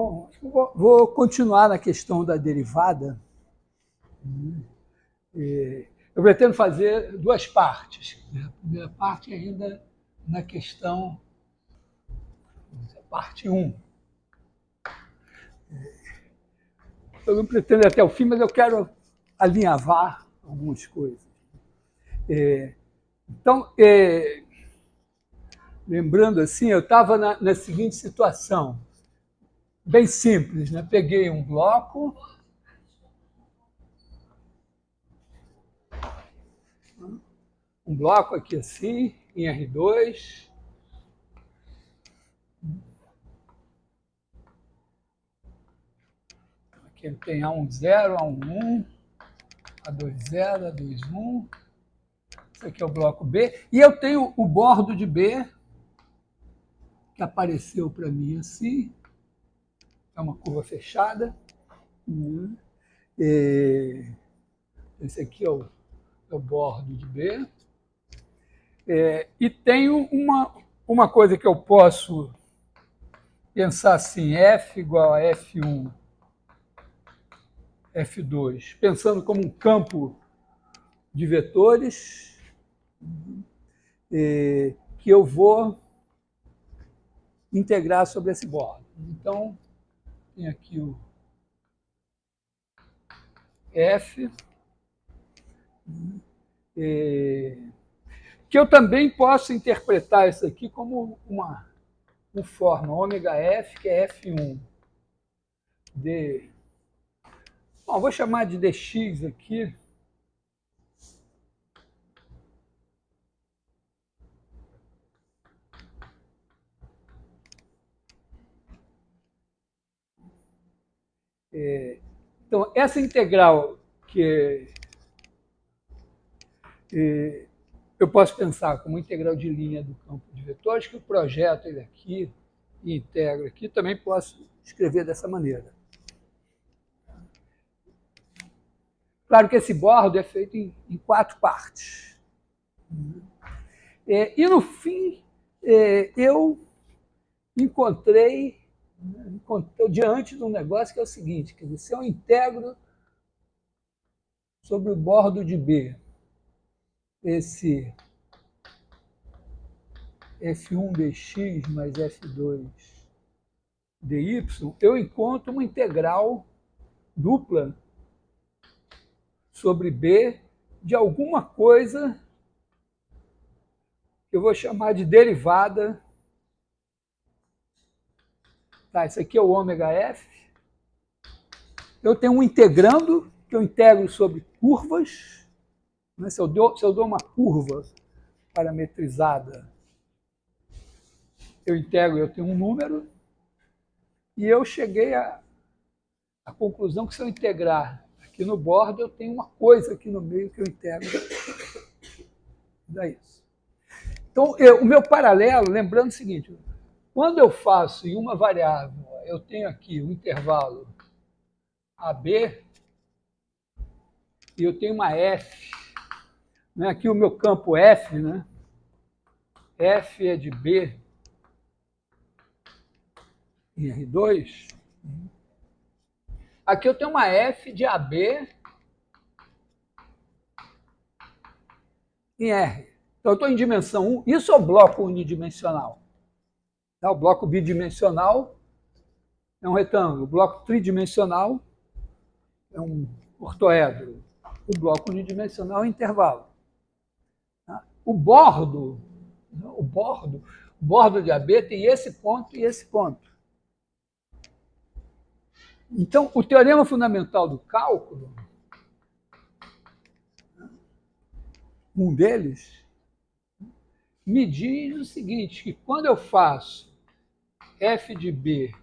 Bom, vou continuar na questão da derivada. Eu pretendo fazer duas partes. A primeira parte ainda na questão, parte 1. Eu não pretendo ir até o fim, mas eu quero alinhavar algumas coisas. Então, lembrando assim, eu estava na seguinte situação, bem simples, né? Peguei um bloco, aqui assim, em R2. Aqui ele tem A10, A11, A20, A21. Esse aqui é o bloco B. E eu tenho o bordo de B, que apareceu para mim assim. É uma curva fechada. Esse aqui é o bordo de B. E tenho uma coisa que eu posso pensar assim, F igual a F1, F2, pensando como um campo de vetores, que eu vou integrar sobre esse bordo. Então, tem aqui o F, que eu também posso interpretar isso aqui como uma forma, ômega F, que é F1, bom, vou chamar de dx aqui. Então, essa integral que eu posso pensar como integral de linha do campo de vetores, que eu projeto ele aqui e integro aqui, também posso escrever dessa maneira. Claro que esse bordo é feito em 4 partes. E no fim, eu encontrei diante de um negócio que é o seguinte, quer dizer, se eu integro sobre o bordo de B esse F1 dx mais F2 dy, eu encontro uma integral dupla sobre B de alguma coisa que eu vou chamar de derivada. Tá, isso aqui é o ômega F. Eu tenho um integrando, que eu integro sobre curvas. Né? Se eu dou uma curva parametrizada, eu integro, eu tenho um número. E eu cheguei à conclusão que se eu integrar aqui no bordo, eu tenho uma coisa aqui no meio que eu integro. Dá isso. Então, o meu paralelo, lembrando o seguinte, quando eu faço em uma variável, eu tenho aqui um intervalo AB, e eu tenho uma F, né? Aqui o meu campo F, né? F é de B em R2. Aqui eu tenho uma F de AB em R. Então, eu estou em dimensão 1. Isso é o bloco unidimensional. O bloco bidimensional é um retângulo. O bloco tridimensional é um ortoedro. O bloco unidimensional é um intervalo. O bordo de AB tem esse ponto e esse ponto. Então, o teorema fundamental do cálculo, um deles, me diz o seguinte, que quando eu faço F de B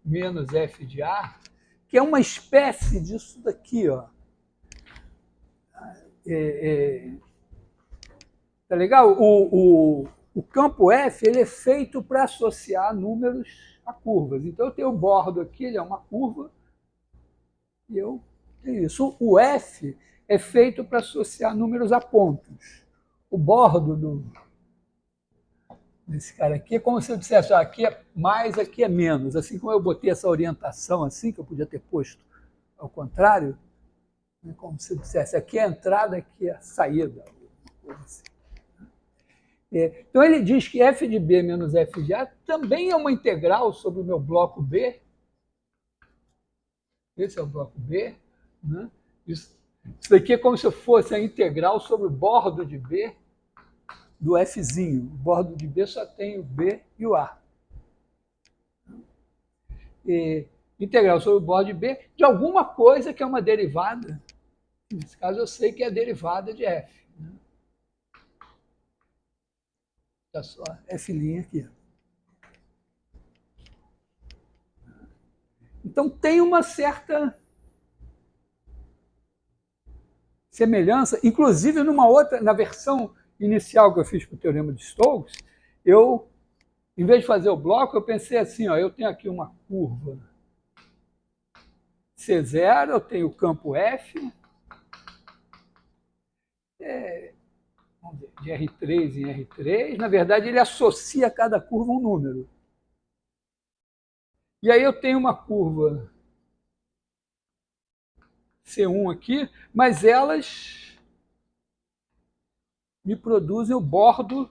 menos F de A, que é uma espécie disso daqui, ó. Tá legal? O campo F ele é feito para associar números a curvas. Então, eu tenho o bordo aqui, ele é uma curva, e eu tenho isso. O F é feito para associar números a pontos. O bordo Nesse cara aqui, é como se eu dissesse, ó, aqui é mais, aqui é menos. Assim como eu botei essa orientação assim, que eu podia ter posto ao contrário, né, como se eu dissesse, aqui é a entrada, aqui é a saída. Assim. Então ele diz que f de B menos f de A também é uma integral sobre o meu bloco B. Esse é o bloco B. Né? Isso daqui é como se fosse a integral sobre o bordo de B do Fzinho. O bordo de B só tem o B e o A. Integral sobre o bordo de B de alguma coisa que é uma derivada. Nesse caso, eu sei que é a derivada de f. Está só f' aqui. Então, tem uma certa semelhança, inclusive numa outra, na versão inicial que eu fiz para o Teorema de Stokes, eu, em vez de fazer o bloco, eu pensei assim, ó, eu tenho aqui uma curva C0, eu tenho o campo F, vamos ver, de R3 em R3, na verdade ele associa a cada curva um número. E aí eu tenho uma curva C1 aqui, mas elas me produzem o bordo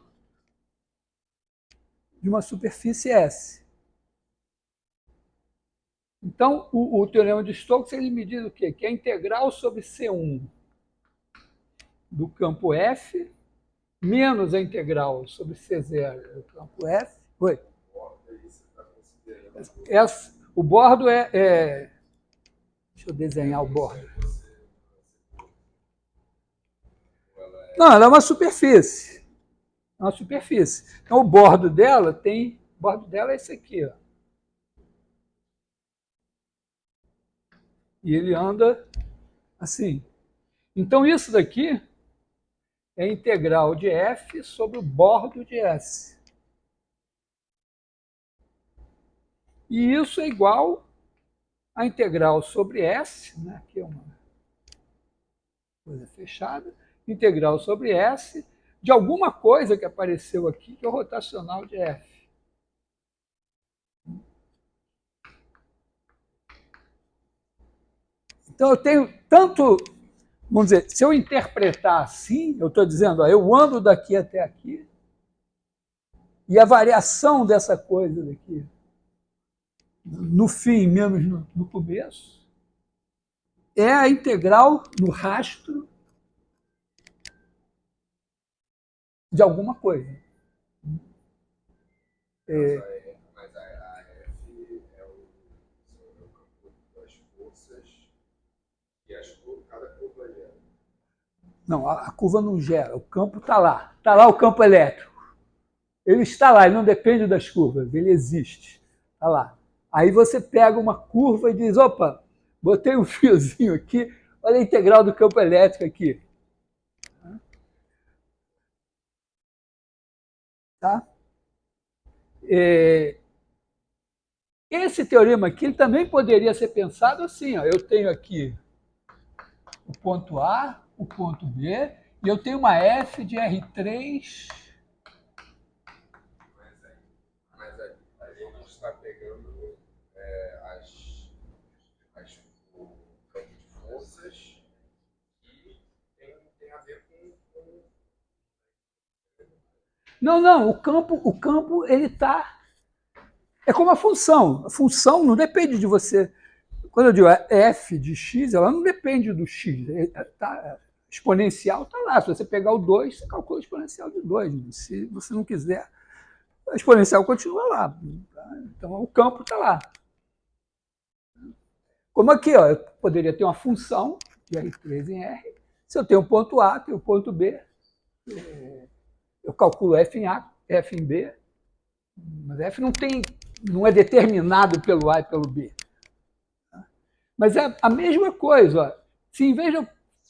de uma superfície S. Então, o Teorema de Stokes ele me diz o quê? Que a integral sobre C1 do campo F menos a integral sobre C0 do campo F. Oi? O bordo é... Deixa eu desenhar o bordo. Não, ela é uma superfície. É uma superfície. Então, o bordo dela tem... O bordo dela é esse aqui, ó. E ele anda assim. Então, isso daqui é a integral de f sobre o bordo de S. E isso é igual a integral sobre S, né? Aqui é uma coisa fechada, integral sobre S de alguma coisa que apareceu aqui, que é o rotacional de F. Então eu tenho tanto, vamos dizer, se eu interpretar assim, eu estou dizendo, ó, eu ando daqui até aqui, e a variação dessa coisa daqui, no fim menos no começo, é a integral no rastro de alguma coisa. Mas a F é o campo das forças e cada curva gera. Não, a curva não gera, o campo está lá. Está lá o campo elétrico. Ele está lá, ele não depende das curvas, ele existe. Está lá. Aí você pega uma curva e diz, opa, botei um fiozinho aqui, olha a integral do campo elétrico aqui. Tá? Esse teorema aqui ele também poderia ser pensado assim, ó, eu tenho aqui o ponto A, o ponto B, e eu tenho uma F de R3. Mas a gente está pegando o campo de forças e tem a ver com... Não, o campo ele está... É como a função. A função não depende de você. Quando eu digo f de x, ela não depende do x. Exponencial está lá. Se você pegar o 2, você calcula a exponencial de 2. Se você não quiser, a exponencial continua lá. Então, o campo está lá. Como aqui, ó, eu poderia ter uma função de R3 em R. Se eu tenho o ponto A, tenho o ponto B, eu calculo f em A, f em B, mas f não é determinado pelo A e pelo B. Mas é a mesma coisa. Ó. Se em vez de eu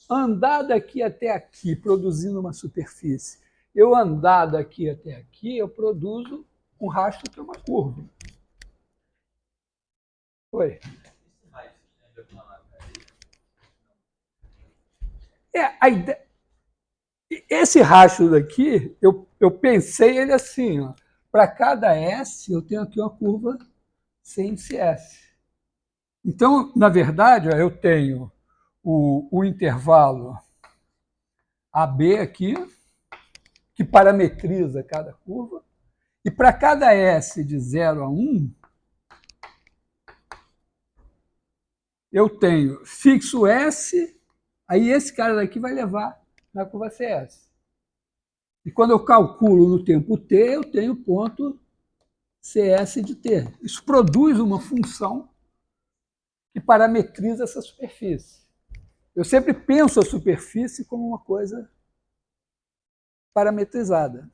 andar daqui até aqui produzindo uma superfície, eu andar daqui até aqui, eu produzo um rastro que é uma curva. Oi. A ideia... Esse rastro daqui, eu pensei ele assim, ó. para cada S, eu tenho aqui uma curva sem índice S. Então, na verdade, eu tenho o intervalo AB aqui, que parametriza cada curva, e para cada S de 0 a 1, eu tenho fixo S, aí esse cara daqui vai levar na curva CS. E quando eu calculo no tempo t, eu tenho ponto CS de t. Isso produz uma função que parametriza essa superfície. Eu sempre penso a superfície como uma coisa parametrizada.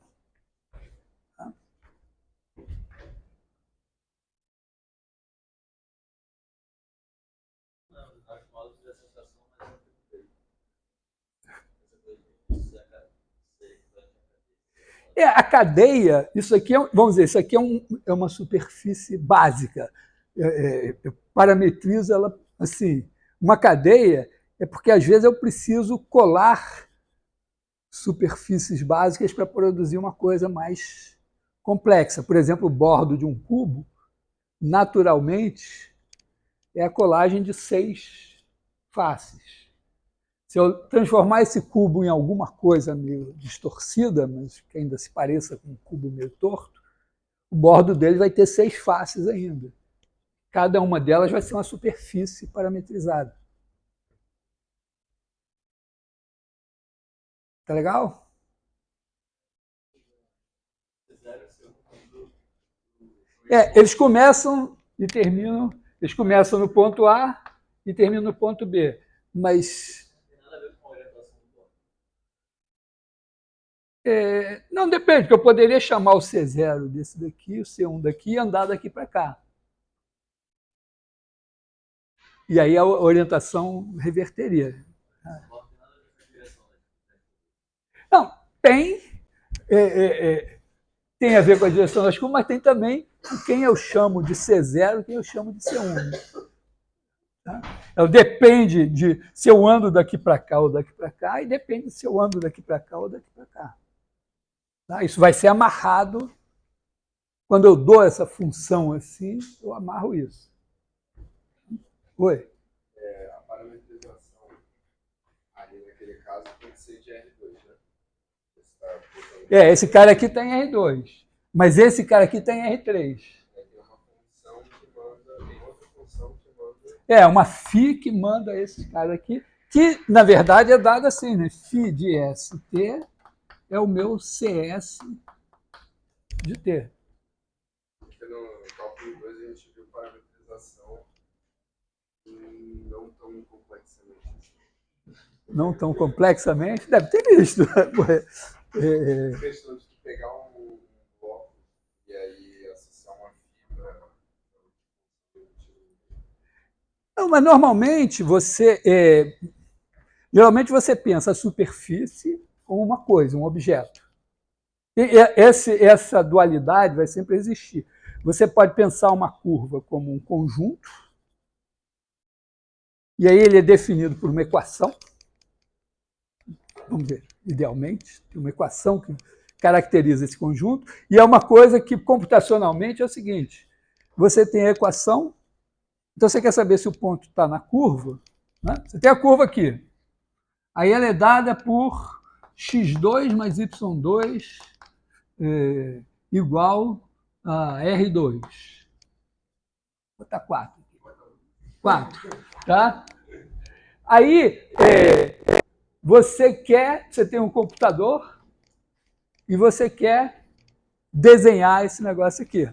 A cadeia, isso aqui vamos dizer, isso aqui é uma superfície básica. Eu parametrizo ela assim. Uma cadeia é porque às vezes eu preciso colar superfícies básicas para produzir uma coisa mais complexa. Por exemplo, o bordo de um cubo, naturalmente, é a colagem de 6 faces. Se eu transformar esse cubo em alguma coisa meio distorcida, mas que ainda se pareça com um cubo meio torto, o bordo dele vai ter 6 faces ainda. Cada uma delas vai ser uma superfície parametrizada. Tá legal? Eles começam e terminam, eles começam no ponto A e terminam no ponto B. Mas não depende, porque eu poderia chamar o C0 desse daqui, o C1 daqui e andar daqui para cá. E aí a orientação reverteria. Não, tem a ver com a direção das curvas, mas tem também quem eu chamo de C0 e quem eu chamo de C1. Tá? Depende de se eu ando daqui para cá ou daqui para cá, e depende se eu ando daqui para cá ou daqui para cá. Tá? Isso vai ser amarrado. Quando eu dou essa função assim, eu amarro isso. Oi? A parametrização ali naquele caso tem que ser de R2, né? Esse cara aqui está em R2, mas esse cara aqui está em R3. Tem uma função que manda, tem outra função que manda. Uma φ que manda esse cara aqui, que na verdade é dado assim, né? Φ de ST é o meu CS de T. Porque no cálculo 2 a gente viu parametrização não tão complexamente. Não tão complexamente? Deve ter visto. Questão de pegar um bloco e aí associar uma fibra. Não, mas normalmente geralmente você pensa a superfície como uma coisa, um objeto. E essa dualidade vai sempre existir. Você pode pensar uma curva como um conjunto, e aí ele é definido por uma equação. Vamos ver, idealmente, tem uma equação que caracteriza esse conjunto, e é uma coisa que computacionalmente é o seguinte: você tem a equação, então você quer saber se o ponto está na curva, né? Você tem a curva aqui, aí ela é dada por x2 mais y2 igual a R2. Vou botar 4. 4, tá? Aí, você tem um computador e você quer desenhar esse negócio aqui.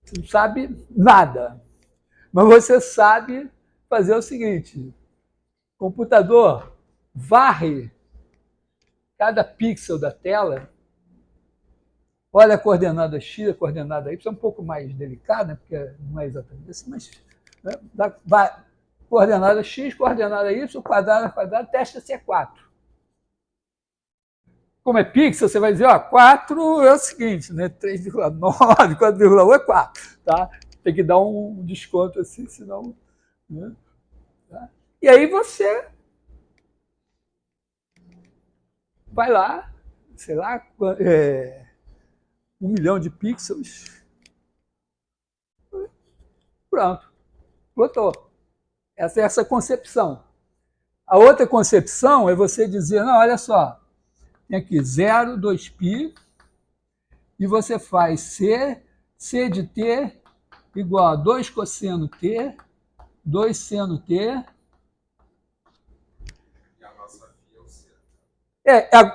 Você não sabe nada, mas você sabe fazer o seguinte: computador, varre cada pixel da tela, olha a coordenada x, a coordenada y, é um pouco mais delicada, porque não é exatamente assim, mas coordenada x, coordenada y, quadrado, testa se é 4. Como é pixel, você vai dizer, 4 é o seguinte, né? 3,9, 4,1 é 4. Tá? Tem que dar um desconto assim, senão. Né? Tá? E aí você vai lá, sei lá, 1 milhão de pixels. Pronto, plotou. Essa é essa concepção. A outra concepção é você dizer, não, olha só, tem aqui 0, 2π, e você faz C de t igual a 2 cosseno t, 2 seno t. E a nossa φ é o C.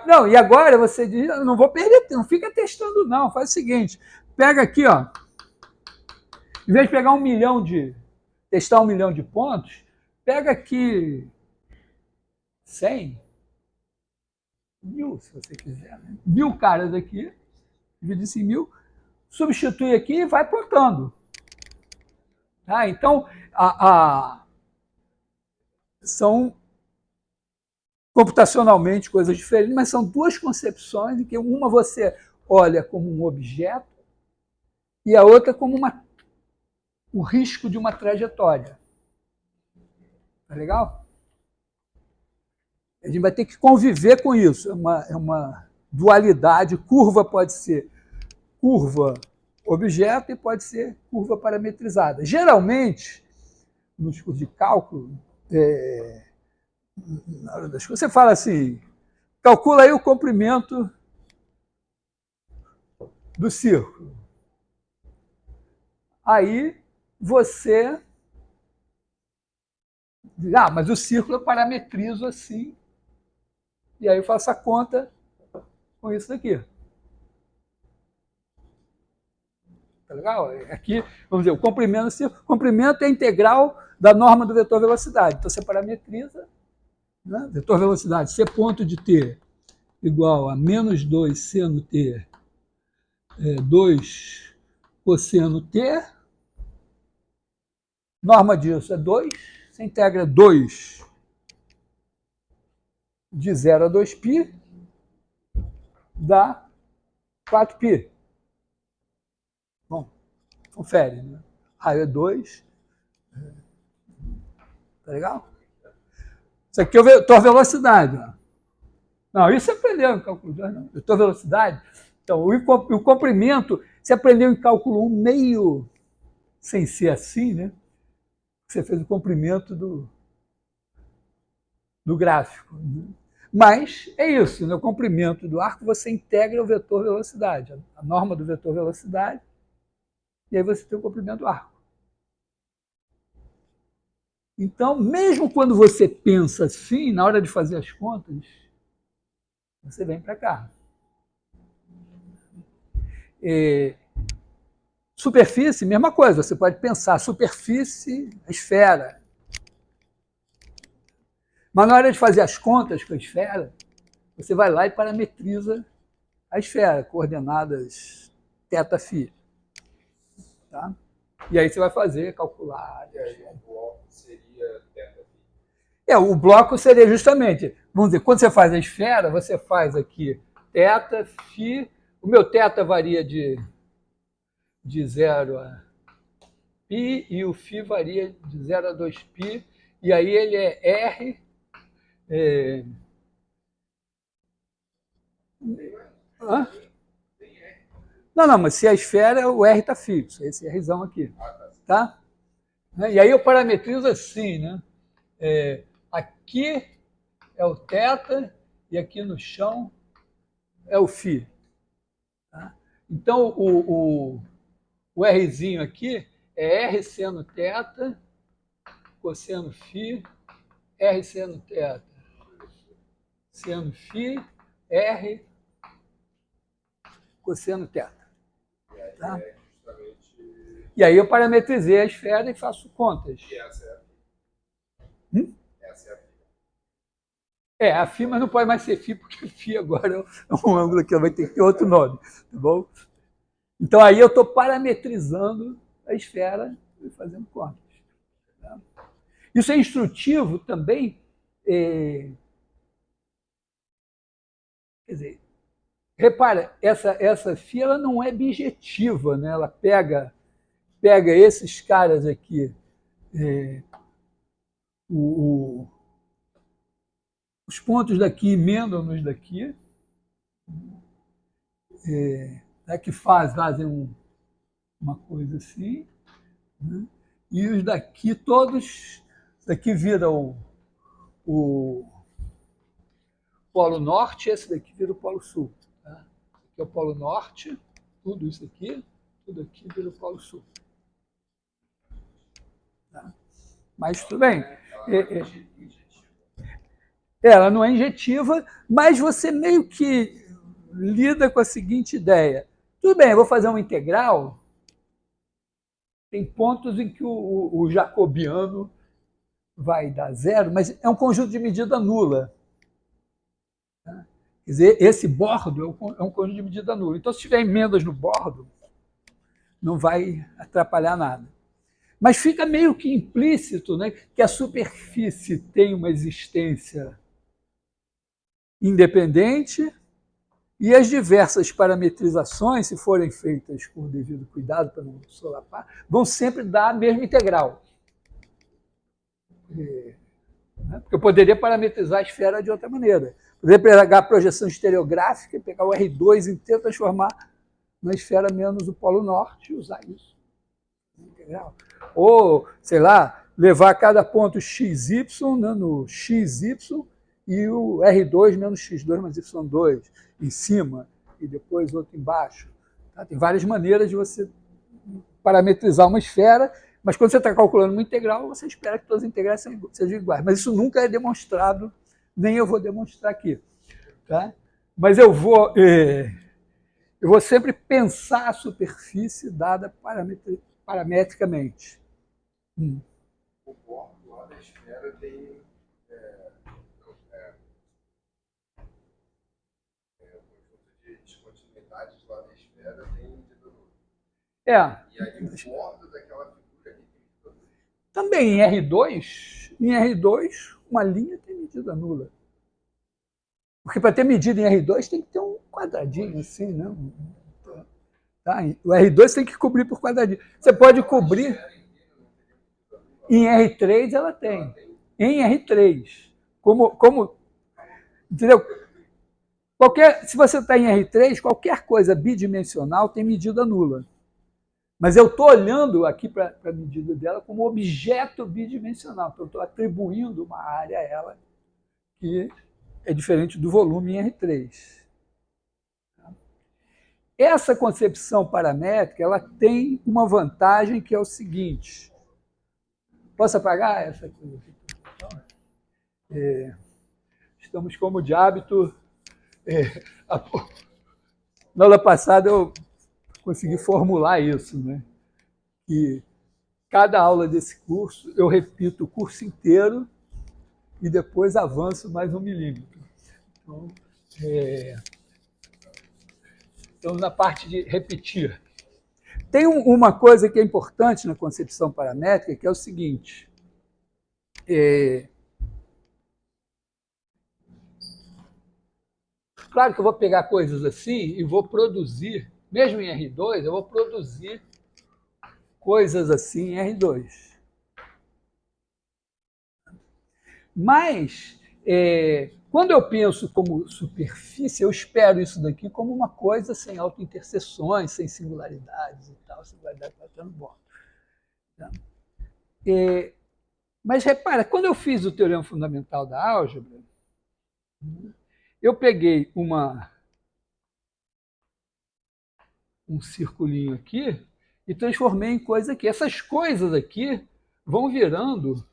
Não, e agora você diz, não vou perder tempo, não fica testando não, faz o seguinte, pega aqui, ó, em vez de pegar testar 1 milhão de pontos, pega aqui 100, 1000, se você quiser, né? 1000 caras aqui, divide isso em 1000, substitui aqui e vai plotando. Tá? Então, são computacionalmente coisas diferentes, mas são duas concepções em que uma você olha como um objeto e a outra como o risco de uma trajetória. Tá legal? A gente vai ter que conviver com isso. É uma dualidade. Curva pode ser curva objeto e pode ser curva parametrizada. Geralmente, nos cursos de cálculo, na hora das coisas, você fala assim, calcula aí o comprimento do círculo. Aí você diz, mas o círculo eu parametrizo assim, e aí eu faço a conta com isso daqui. Tá legal? Aqui, vamos dizer, o comprimento do círculo. O comprimento é a integral da norma do vetor velocidade. Então, você parametriza, né? Vetor velocidade, C ponto de t igual a menos 2 seno t, 2 cosseno t. Norma disso é 2. Você integra 2 de 0 a 2π, dá 4π. Bom, confere, né? Raio é 2. Tá legal? Isso aqui é o vetor velocidade. Ó. Não, isso você aprendeu em cálculo 2, não. Vetor velocidade. Então, o comprimento, você aprendeu em cálculo 1 meio sem ser assim, né? Você fez o comprimento do gráfico. Né? Mas é isso, no comprimento do arco você integra o vetor velocidade, a norma do vetor velocidade, e aí você tem o comprimento do arco. Então, mesmo quando você pensa assim, na hora de fazer as contas, você vem para cá. Superfície, mesma coisa, você pode pensar superfície, a esfera. Mas na hora de fazer as contas com a esfera, você vai lá e parametriza a esfera, coordenadas θ, tá? E aí você vai calcular. E aí o bloco seria θ. O bloco seria justamente, vamos dizer, quando você faz a esfera, você faz aqui θ, φ, o meu θ varia de 0 a π e o φ varia de 0 a 2π, e aí ele é R. Hã? Não, mas se a esfera, o R está fixo, esse Rzão aqui. Tá? E aí eu parametrizo assim, né? Aqui é o θ e aqui no chão é o φ. Tá? Então, o Rzinho aqui é R seno θ, cosseno φ, R seno θ, seno φ, R cosseno θ. Tá? E aí eu parametrizei a esfera e faço contas. E essa é a φ. Essa é a A φ, mas não pode mais ser φ, porque φ agora é um ângulo que vai ter que ter outro nome. Tá bom? Então aí eu estou parametrizando a esfera e fazendo contas. Tá? Isso é instrutivo também. Quer dizer, repara, essa φ ela não é bijetiva, né? Ela pega esses caras aqui, os pontos daqui emendam nos daqui, né, que fazem uma coisa assim, né? E os daqui todos, daqui vira o Polo Norte, esse daqui vira o Polo Sul. Tá? Aqui é o Polo Norte, tudo isso aqui, tudo aqui vira o Polo Sul. Tá? Mas tudo bem. Ela não é injetiva, mas você meio que lida com a seguinte ideia. Tudo bem, eu vou fazer uma integral. Tem pontos em que o jacobiano vai dar zero, mas é um conjunto de medida nula. Quer dizer, esse bordo é um conjunto de medida nula. Então, se tiver emendas no bordo, não vai atrapalhar nada. Mas fica meio que implícito, né, que a superfície tem uma existência independente e as diversas parametrizações, se forem feitas com o devido cuidado para não solapar, vão sempre dar a mesma integral. Porque eu poderia parametrizar a esfera de outra maneira. Poderia pegar a projeção estereográfica, pegar o R2 inteiro, transformar na esfera menos o polo norte e usar isso. Integral. Ou, sei lá, levar cada ponto XY, né, no XY e o R2 menos X2 mais Y2 em cima e depois outro embaixo. Tá? Tem várias maneiras de você parametrizar uma esfera, mas quando você está calculando uma integral, você espera que todas as integrais sejam iguais. Mas isso nunca é demonstrado, nem eu vou demonstrar aqui. Tá? Mas eu vou sempre pensar a superfície dada parametricamente. O bordo lá da esfera tem de descontinuidades lá da esfera tem medida nula. E aí o bordo daquela figura ali tem medida nula. Também em R2, uma linha tem medida nula. Porque para ter medida em R2 tem que ter um quadradinho assim, não? Tá? O R2 tem que cobrir por quadradinho. Você pode cobrir. Em R3 ela tem. Em R3. Entendeu? Se você está em R3, qualquer coisa bidimensional tem medida nula. Mas eu estou olhando aqui para a medida dela como objeto bidimensional. Então, eu estou atribuindo uma área a ela que é diferente do volume em R3. Essa concepção paramétrica ela tem uma vantagem que é o seguinte. Posso apagar essa coisa aqui? Estamos como de hábito. Na aula passada eu consegui formular isso, né? Que cada aula desse curso eu repito o curso inteiro e depois avanço mais 1 milímetro. Então, estamos na parte de repetir. Tem uma coisa que é importante na concepção paramétrica, que é o seguinte. Claro que eu vou pegar coisas assim e vou produzir, mesmo em R2, eu vou produzir coisas assim em R2. Mas, quando eu penso como superfície, eu espero isso daqui como uma coisa sem autointerseções, sem singularidades e tal, singularidade está no bordo. Mas repara, quando eu fiz o teorema fundamental da álgebra, eu peguei um circulinho aqui e transformei em coisa aqui. Essas coisas aqui vão virando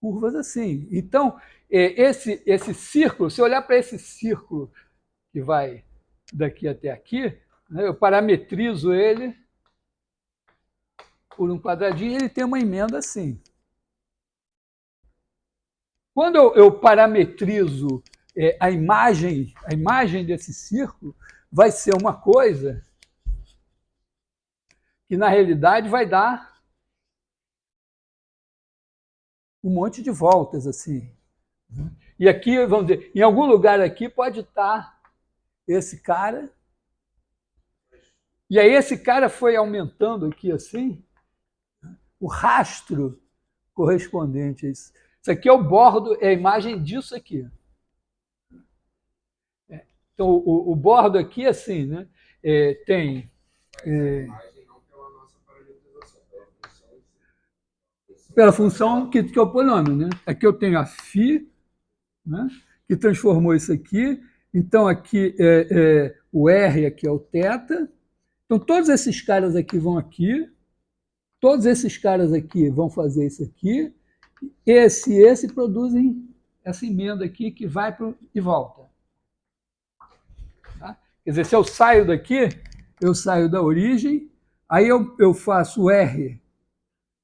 curvas assim. Então, esse círculo, se eu olhar para esse círculo que vai daqui até aqui, né, eu parametrizo ele por um quadradinho e ele tem uma emenda assim. Quando eu parametrizo a imagem desse círculo, vai ser uma coisa que, na realidade, vai dar um monte de voltas assim. E aqui, vamos dizer, em algum lugar aqui pode estar esse cara. E aí esse cara foi aumentando aqui assim, o rastro correspondente a isso. Isso aqui é o bordo, é a imagem disso aqui. Então, o bordo aqui, assim, né? Tem... Pela função que é o polinômio, né? Aqui eu tenho a φ, né? Que transformou isso aqui. Então, aqui o R aqui é o θ. Então, todos esses caras aqui vão aqui. Todos esses caras aqui vão fazer isso aqui. Esse e esse produzem essa emenda aqui que vai e volta. Tá? Quer dizer, se eu saio daqui, eu saio da origem, aí eu faço o R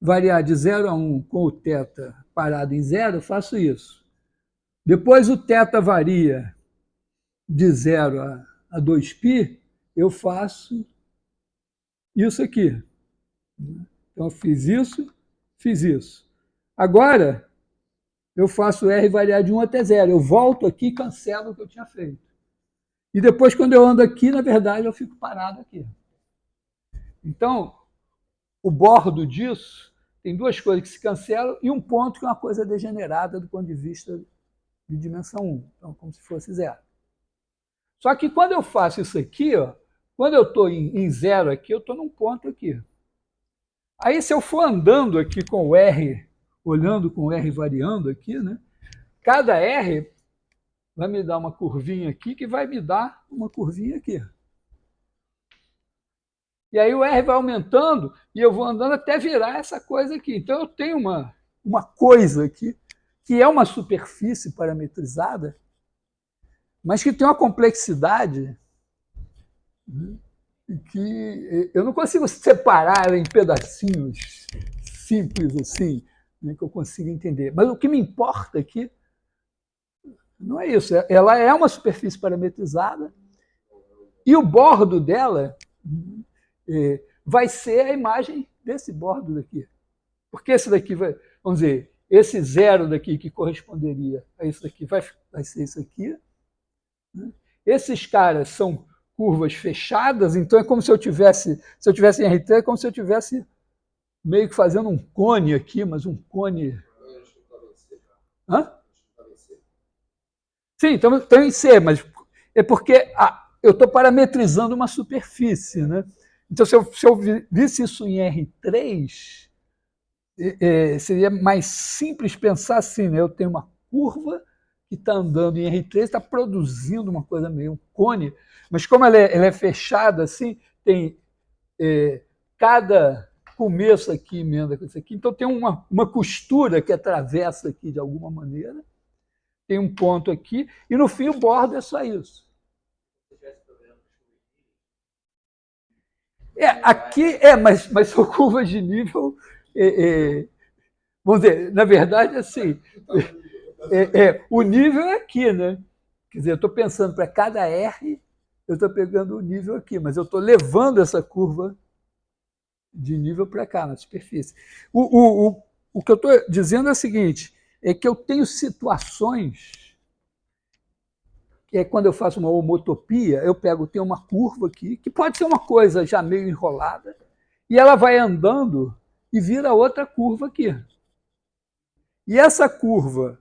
variar de 0 a 1 com o θ parado em 0, eu faço isso. Depois o θ varia de 0 a 2π, eu faço isso aqui. Então, eu fiz isso, fiz isso. Agora, eu faço R variar de 1 até 0. Eu volto aqui e cancelo o que eu tinha feito. E depois, quando eu ando aqui, na verdade, eu fico parado aqui. Então, o bordo disso tem duas coisas que se cancelam e um ponto que é uma coisa degenerada do ponto de vista de dimensão 1. Então, como se fosse 0. Só que quando eu faço isso aqui, ó, quando eu estou em 0 aqui, eu estou num ponto aqui. Aí, se eu for andando aqui com o R, olhando com o R variando aqui, né, cada R vai me dar uma curvinha aqui que vai me dar uma curvinha aqui. E aí o R vai aumentando e eu vou andando até virar essa coisa aqui. Então, eu tenho uma coisa aqui que é uma superfície parametrizada, mas que tem uma complexidade, né, que eu não consigo separar ela em pedacinhos simples assim, né, que eu consiga entender. Mas o que me importa aqui não é isso. Ela é uma superfície parametrizada e o bordo dela vai ser a imagem desse bordo daqui. Porque esse daqui vai, vamos dizer, esse 0 daqui que corresponderia a isso daqui vai ser isso aqui. Né? Esses caras são curvas fechadas, então é como se eu tivesse em R3, é como se eu tivesse meio que fazendo um cone aqui, mas um cone... Hã? Sim, então em C, mas é porque eu estou parametrizando uma superfície, né? Então, se eu visse isso em R3, seria mais simples pensar assim, né? Eu tenho uma curva que está andando em R3, está produzindo uma coisa meio um cone, mas como ela é fechada assim, tem cada começo aqui emenda com isso aqui, então tem uma costura que atravessa aqui de alguma maneira, tem um ponto aqui, e no fim o bordo é só isso. Aqui mas são curvas de nível, vamos dizer, na verdade, assim, o nível é aqui, né? Quer dizer, eu estou pensando para cada R, eu estou pegando o nível aqui, mas eu estou levando essa curva de nível para cá, na superfície. O que eu estou dizendo é o seguinte, é que eu tenho situações que é quando eu faço uma homotopia, tenho uma curva aqui, que pode ser uma coisa já meio enrolada, e ela vai andando e vira outra curva aqui. E essa curva,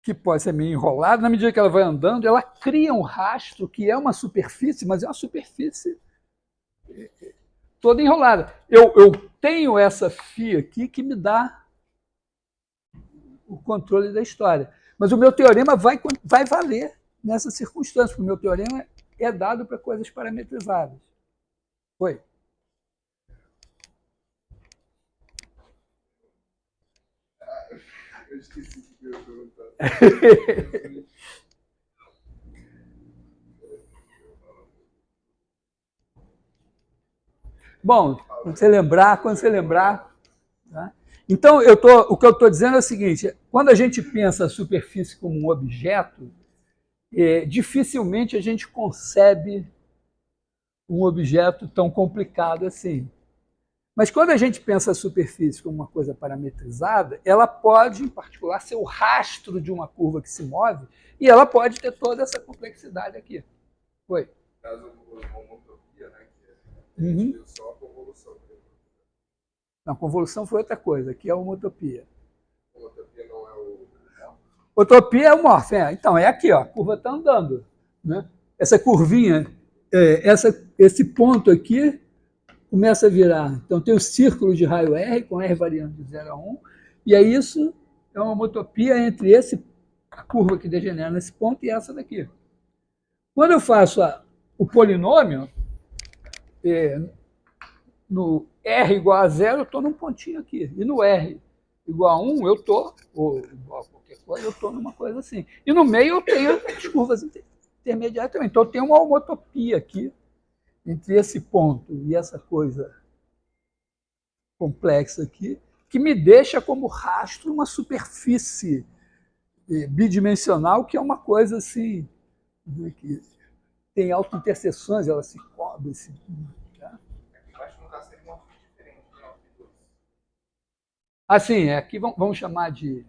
que pode ser meio enrolada, na medida que ela vai andando, ela cria um rastro que é uma superfície, mas é uma superfície toda enrolada. Eu tenho essa φ aqui que me dá o controle da história. Mas o meu teorema vai valer nessa circunstância, porque o meu teorema é dado para coisas parametrizadas. Oi? Eu esqueci o que eu ia perguntar. Bom, quando você lembrar. Tá? Então, o que eu estou dizendo é o seguinte, quando a gente pensa a superfície como um objeto, dificilmente a gente concebe um objeto tão complicado assim. Mas quando a gente pensa a superfície como uma coisa parametrizada, ela pode, em particular, ser o rastro de uma curva que se move, e ela pode ter toda essa complexidade aqui. Foi. Caso uma homotopia, né, que é só a convolução. Não, convolução foi outra coisa, aqui é a homotopia. Homotopia não é o... Utopia é o morfo, Então, é aqui, ó, a curva está andando. né? Essa curvinha, esse ponto aqui começa a virar. Então, tem o círculo de raio R, com R variando de 0 a 1, e aí isso é uma homotopia entre a curva que degenera nesse ponto e essa daqui. Quando eu faço o polinômio, no R igual a 0, eu estou num pontinho aqui. E no R igual a 1, eu estou, ou igual a qualquer coisa, eu estou numa coisa assim. E no meio eu tenho as curvas intermediárias também. Então, eu tenho uma homotopia aqui entre esse ponto e essa coisa complexa aqui, que me deixa como rastro uma superfície bidimensional, que é uma coisa assim, que tem autointerseções, ela se cobre. Tá? Assim, aqui vamos chamar de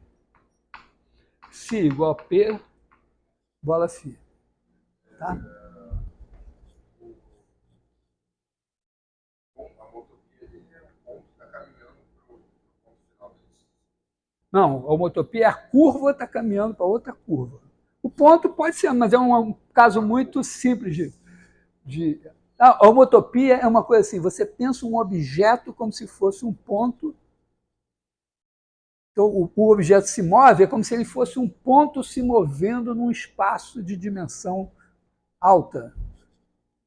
φ igual a P, bola φ. Tá? Não, a homotopia é a curva está caminhando para outra curva. O ponto pode ser, mas é um caso muito simples de... A homotopia é uma coisa assim, você pensa um objeto como se fosse um ponto. Então, o objeto se move, é como se ele fosse um ponto se movendo num espaço de dimensão alta,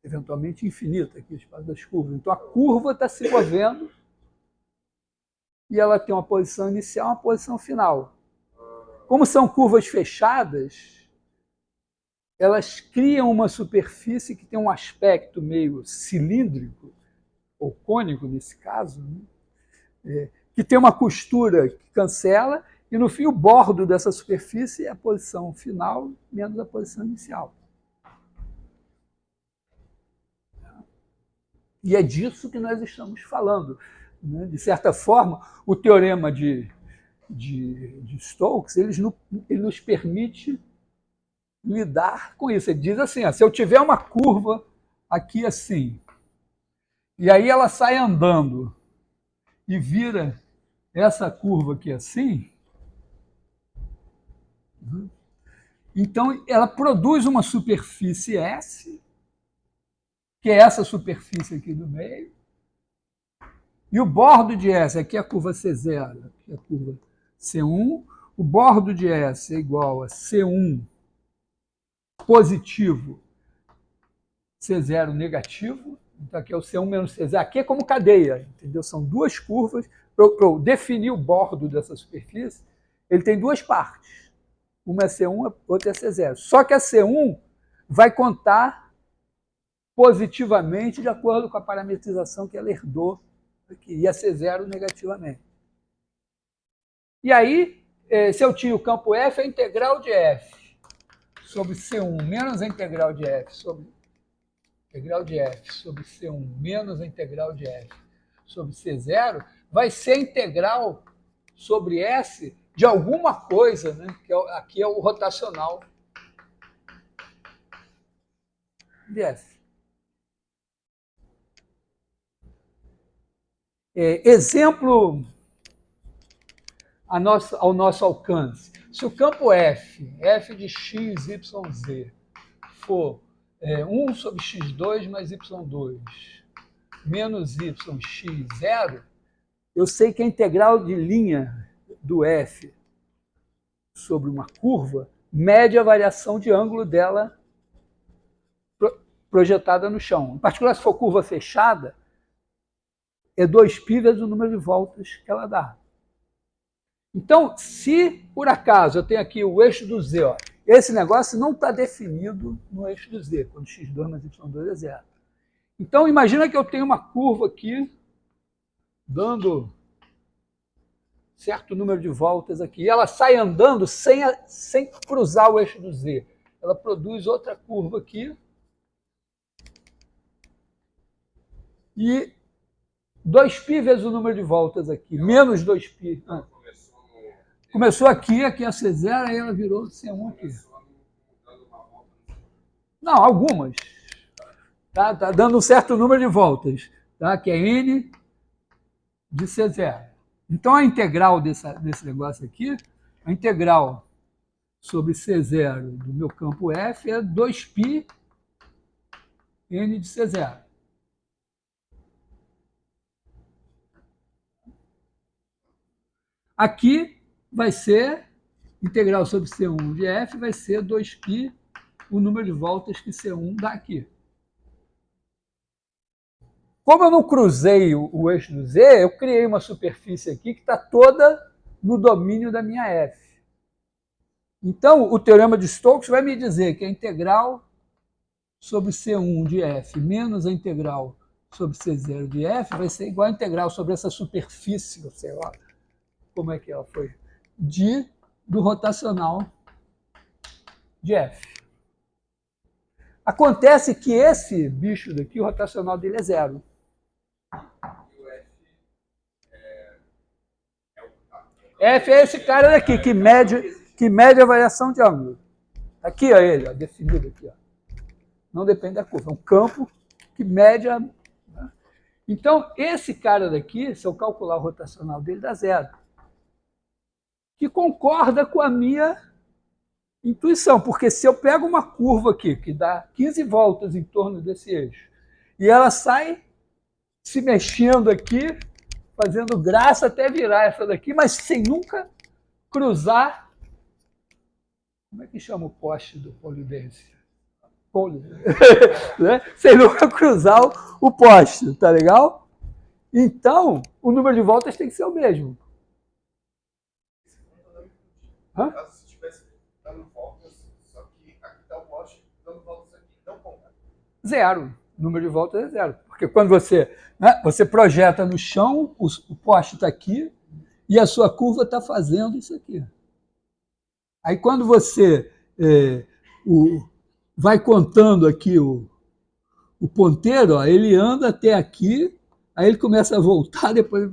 eventualmente infinita, aqui o espaço das curvas. Então, a curva está se movendo e ela tem uma posição inicial e uma posição final. Como são curvas fechadas, elas criam uma superfície que tem um aspecto meio cilíndrico, ou cônico nesse caso, né? Que tem uma costura que cancela, e no fim o bordo dessa superfície é a posição final menos a posição inicial. E é disso que nós estamos falando. Né? De certa forma, o teorema de Stokes ele nos permite lidar com isso. Ele diz assim, se eu tiver uma curva aqui assim, e aí ela sai andando e vira essa curva aqui assim, então ela produz uma superfície S, que é essa superfície aqui do meio, e o bordo de S, aqui é a curva C0, aqui é a curva C1, o bordo de S é igual a C1 positivo, C0 negativo, então aqui é o C1 menos C0, aqui é como cadeia, entendeu? São duas curvas. Para eu definir o bordo dessa superfície, ele tem duas partes. Uma é C1, outra é C0. Só que a C1 vai contar positivamente de acordo com a parametrização que ela herdou aqui, e a C0 negativamente. E aí, se eu tinha o campo F, a integral de F sobre C1 menos a integral de F sobre C1 menos a integral de F sobre C0 vai ser a integral sobre S de alguma coisa, né? Que aqui é o rotacional de F. Exemplo ao nosso alcance. Se o campo F de x, y, z, for 1 sobre x2 mais y2 menos yx0, eu sei que a integral de linha do F sobre uma curva mede a variação de ângulo dela projetada no chão. Em particular, se for curva fechada, é 2π vezes o número de voltas que ela dá. Então, se por acaso eu tenho aqui o eixo do Z, esse negócio não está definido no eixo do Z, quando x2 mais y2 é 0. Então, imagina que eu tenho uma curva aqui, dando certo número de voltas aqui, e ela sai andando sem cruzar o eixo do Z. Ela produz outra curva aqui, e 2π vezes o número de voltas aqui, menos 2π. Começou aqui é C0, aí ela virou C1 aqui. Não, algumas. Tá dando um certo número de voltas, tá? Que é N de C0. Então, a integral desse negócio aqui, a integral sobre C0 do meu campo F é 2π n de C0. Aqui vai ser, integral sobre C1 de F vai ser 2π o número de voltas que C1 dá aqui. Como eu não cruzei o eixo do Z, eu criei uma superfície aqui que está toda no domínio da minha F. Então, o teorema de Stokes vai me dizer que a integral sobre C1 de F menos a integral sobre C0 de F vai ser igual a integral sobre essa superfície, ou sei lá, como é que ela foi, do rotacional de F. Acontece que esse bicho daqui, o rotacional dele é 0. F é esse cara daqui, que mede a variação de ângulo. Aqui, ó, ele, ó, definido aqui. Ó. Não depende da curva, é um campo que mede a... Então, esse cara daqui, se eu calcular o rotacional dele, dá 0. Que concorda com a minha intuição, porque se eu pego uma curva aqui, que dá 15 voltas em torno desse eixo, e ela sai se mexendo aqui, fazendo graça até virar essa daqui, mas sem nunca cruzar... Como é que chama o poste do polidense? Né? Sem nunca cruzar o poste, tá legal? Então, o número de voltas tem que ser o mesmo. Hã? Se estivesse dando voltas, só que aqui está o poste dando voltas aqui, não conta. 0. O número de voltas é 0. Porque quando você projeta no chão, o poste está aqui e a sua curva está fazendo isso aqui. Aí quando você vai contando aqui o ponteiro, ó, ele anda até aqui, aí ele começa a voltar, depois...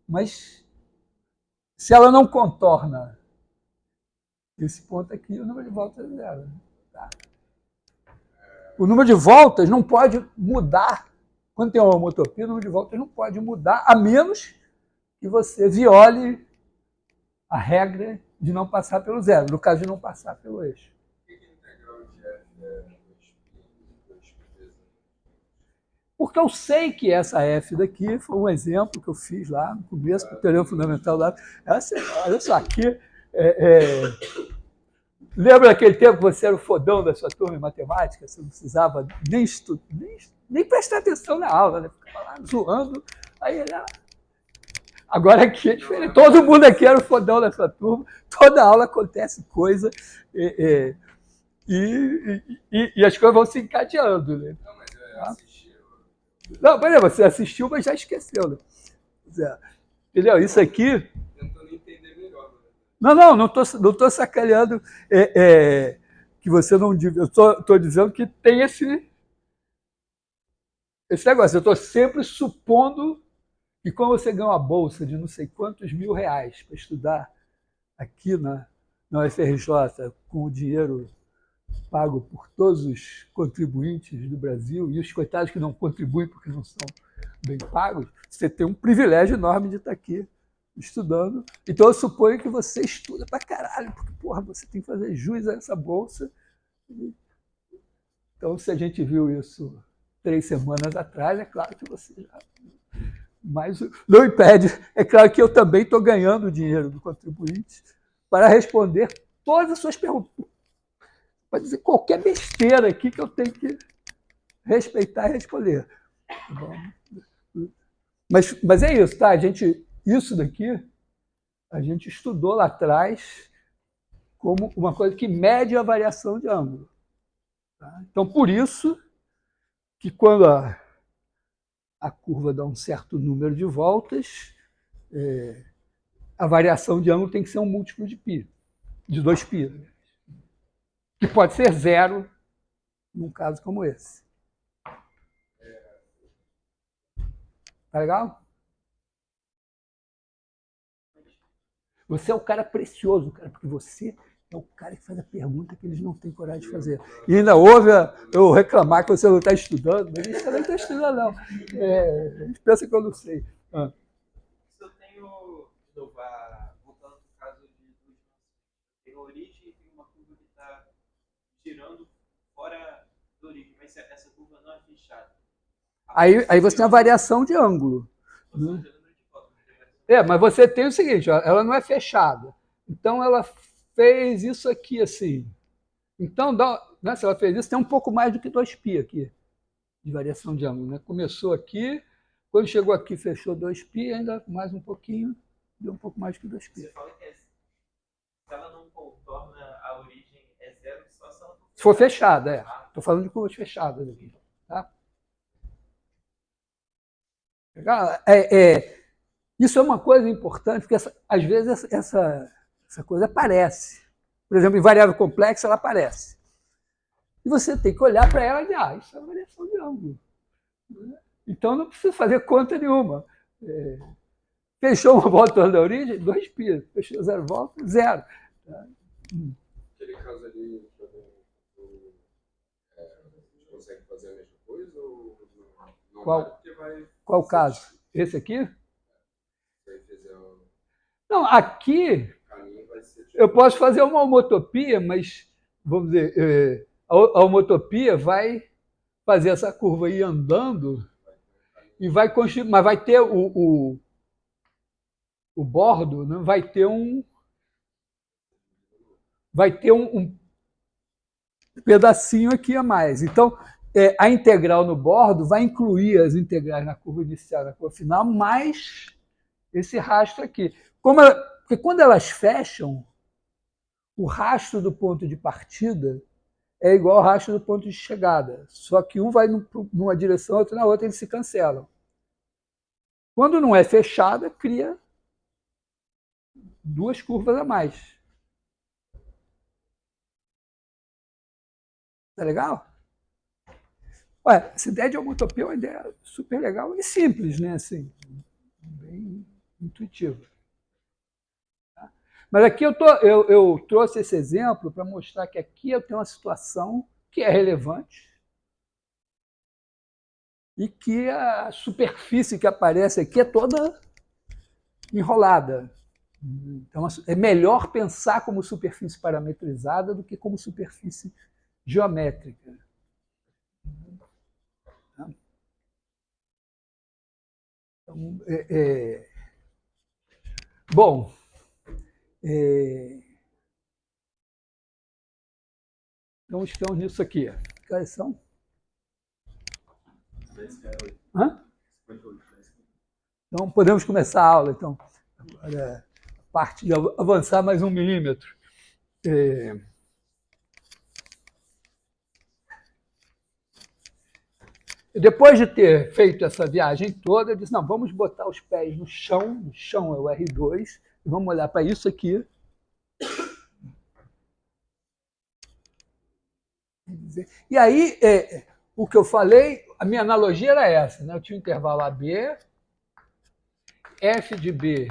Mas se ela não contorna esse ponto aqui, o número de voltas é 0. Tá? O número de voltas não pode mudar. Quando tem uma homotopia, o número de voltas não pode mudar, a menos que você viole a regra de não passar pelo 0, no caso de não passar pelo eixo. Porque eu sei que essa F daqui foi um exemplo que eu fiz lá no começo, do teorema fundamental lá. Olha só, aqui... Lembra daquele tempo que você era o fodão da sua turma em matemática? Você não precisava nem prestar atenção na aula, né? Ficava lá zoando. Aí ele... Agora aqui é diferente. Todo mundo aqui era o fodão da sua turma. Toda aula acontece coisa. E as coisas vão se encadeando. Né? Não, mas eu assisti. Não, por exemplo, você assistiu, mas já esqueceu. Né? Entendeu? Isso aqui... Tentando entender melhor. Não estou sacaneando que você não... Eu estou dizendo que tem esse negócio. Eu estou sempre supondo que quando você ganha uma bolsa de não sei quantos R$1.000 para estudar aqui na UFRJ, com o dinheiro pago por todos os contribuintes do Brasil, e os coitados que não contribuem porque não são bem pagos, você tem um privilégio enorme de estar aqui estudando. Então eu suponho que você estuda pra caralho, porque, porra, você tem que fazer jus a essa bolsa. Então, se a gente viu isso 3 semanas atrás, é claro que você já... Mas não impede. É claro que eu também estou ganhando o dinheiro do contribuinte para responder todas as suas perguntas. Pode dizer qualquer besteira aqui que eu tenho que respeitar e responder. Mas é isso, tá? Isso daqui a gente estudou lá atrás como uma coisa que mede a variação de ângulo. Tá? Então, por isso que quando a curva dá um certo número de voltas, a variação de ângulo tem que ser um múltiplo de π, de 2π, que pode ser 0 num caso como esse. Tá legal? Você é o cara precioso, cara, porque você é o cara que faz a pergunta que eles não têm coragem de fazer. E ainda ouve eu reclamar que você não está estudando, mas eles também não estão estudando, não. A gente pensa que eu não sei. Eu tenho, voltando no caso de tem origem e tem uma curva tirando fora da origem, mas essa curva não é fechada. Aí você tem a variação de ângulo. Né? Mas você tem o seguinte, ó, ela não é fechada. Então ela fez isso aqui assim. Então, né, se ela fez isso, tem um pouco mais do que 2π aqui, de variação de ângulo. Né? Começou aqui, quando chegou aqui fechou 2π, ainda mais um pouquinho, deu um pouco mais do que 2π. Você fala que se ela não contorna a origem, é zero só se ela for fechada, é. Estou falando de curvas fechadas aqui. Tá? Isso é uma coisa importante, porque às vezes essa coisa aparece. Por exemplo, em variável complexa, ela aparece. E você tem que olhar para ela e dizer, isso é uma variação de ângulo. Então não precisa fazer conta nenhuma. Fechou uma volta da origem, 2π. Fechou 0 volta, 0. Aquele caso ali, a gente consegue fazer a mesma coisa ou não? Qual caso? Esse aqui? Não, aqui eu posso fazer uma homotopia, mas, vamos dizer, a homotopia vai fazer essa curva aí andando e vai construir, mas vai ter o bordo, né? Vai ter um pedacinho aqui a mais. Então, a integral no bordo vai incluir as integrais na curva inicial e na curva final, mais esse rastro aqui. Porque quando elas fecham, o rastro do ponto de partida é igual ao rastro do ponto de chegada. Só que um vai numa direção, outro na outra, eles se cancelam. Quando não é fechada, cria duas curvas a mais. Tá legal? Ué, essa ideia de homotopia é uma ideia super legal e simples, né? Assim, bem intuitiva. Mas aqui eu trouxe esse exemplo para mostrar que aqui eu tenho uma situação que é relevante e que a superfície que aparece aqui é toda enrolada. Então, é melhor pensar como superfície parametrizada do que como superfície geométrica. Então, bom, então estamos nisso aqui. Que horas são? Hã? Então, podemos começar a aula, então. Agora, a parte de avançar mais 1 milímetro. Depois de ter feito essa viagem toda, eu disse, não, vamos botar os pés no chão é o R2, e vamos olhar para isso aqui. E aí, o que eu falei, a minha analogia era essa, né? Eu tinha um intervalo AB, f de B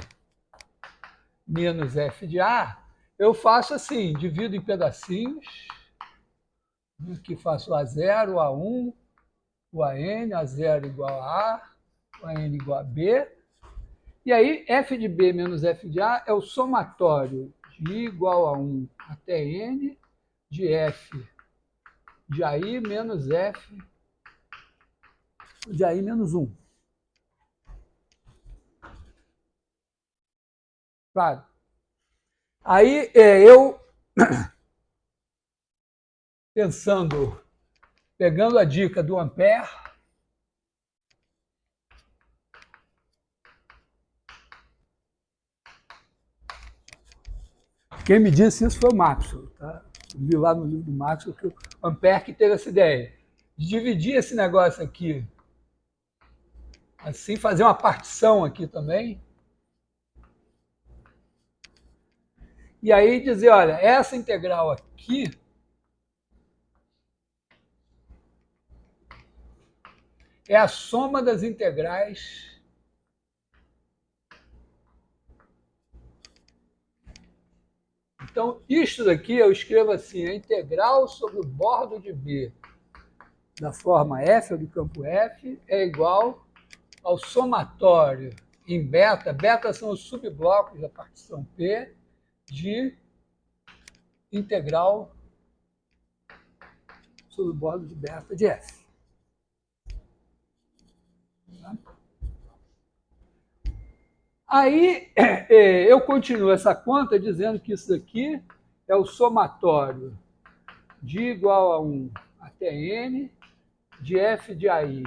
menos f de A, eu faço assim, divido em pedacinhos, aqui faço A0, A1, o AN, A0 igual a A, o AN igual a B, e aí f de B menos f de A é o somatório de I igual a 1 até N, de f de AI menos f de AI menos 1. Claro. Aí eu, pensando, pegando a dica do Ampère, quem me disse isso foi o Maxwell, tá? Eu vi lá no livro do Maxwell que o Ampère que teve essa ideia de dividir esse negócio aqui, assim, fazer uma partição aqui também, e aí dizer, olha, essa integral aqui é a soma das integrais Então, isto daqui eu escrevo assim, a integral sobre o bordo de B da forma f, ou do campo f, é igual ao somatório em beta. Beta são os subblocos da partição P de integral sobre o bordo de beta de F. Tá? Aí eu continuo essa conta dizendo que isso daqui é o somatório de igual a 1 até n de f de AI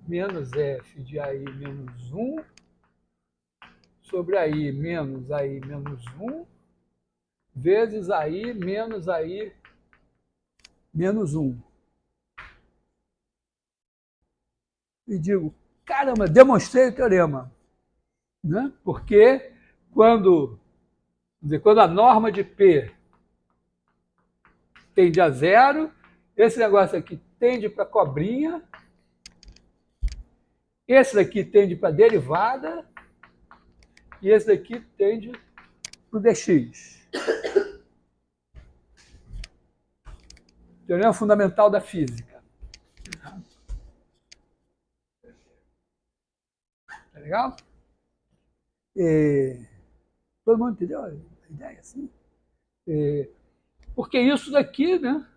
menos f de AI menos 1 sobre AI menos 1 vezes AI menos 1. E digo, caramba, demonstrei o teorema. Né? Porque quando a norma de P tende a zero, esse negócio aqui tende para a cobrinha, esse daqui tende para a derivada e esse daqui tende para o dx. Teorema fundamental da física. Tá legal? Todo mundo entendeu a ideia assim? Porque isso daqui, né,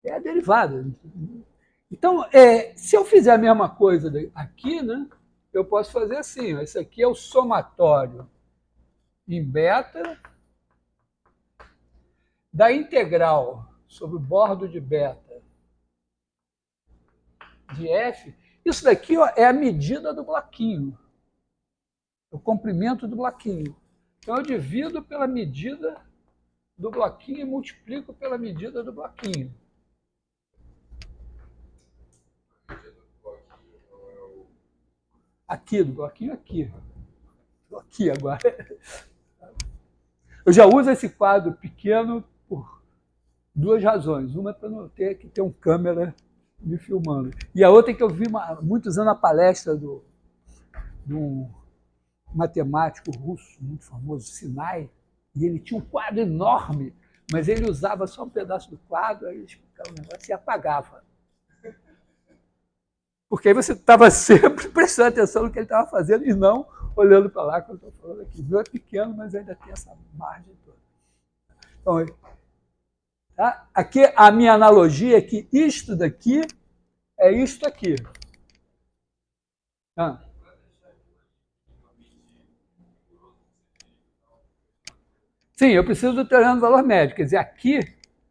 é a derivada. Então, se eu fizer a mesma coisa aqui, né, eu posso fazer assim. Ó, esse aqui é o somatório em beta da integral sobre o bordo de beta de f. Isso daqui, ó, é a medida do bloquinho, o comprimento do bloquinho. Então, eu divido pela medida do bloquinho e multiplico pela medida do bloquinho. Aqui, do bloquinho aqui. Estou aqui agora. Eu já uso esse quadro pequeno por duas razões. Uma é para não ter que ter um câmera me filmando. E a outra é que eu vi muitos anos a palestra de um matemático russo muito famoso, Sinai, e ele tinha um quadro enorme, mas ele usava só um pedaço do quadro, aí ele explicava o negócio e apagava. Porque aí você estava sempre prestando atenção no que ele estava fazendo e não olhando para lá, quando eu estou falando aqui. O meu é pequeno, mas ainda tem essa margem toda. Então, tá? Aqui a minha analogia é que isto daqui é isto aqui. Ah. Sim, eu preciso do teorema do valor médio. Quer dizer, aqui,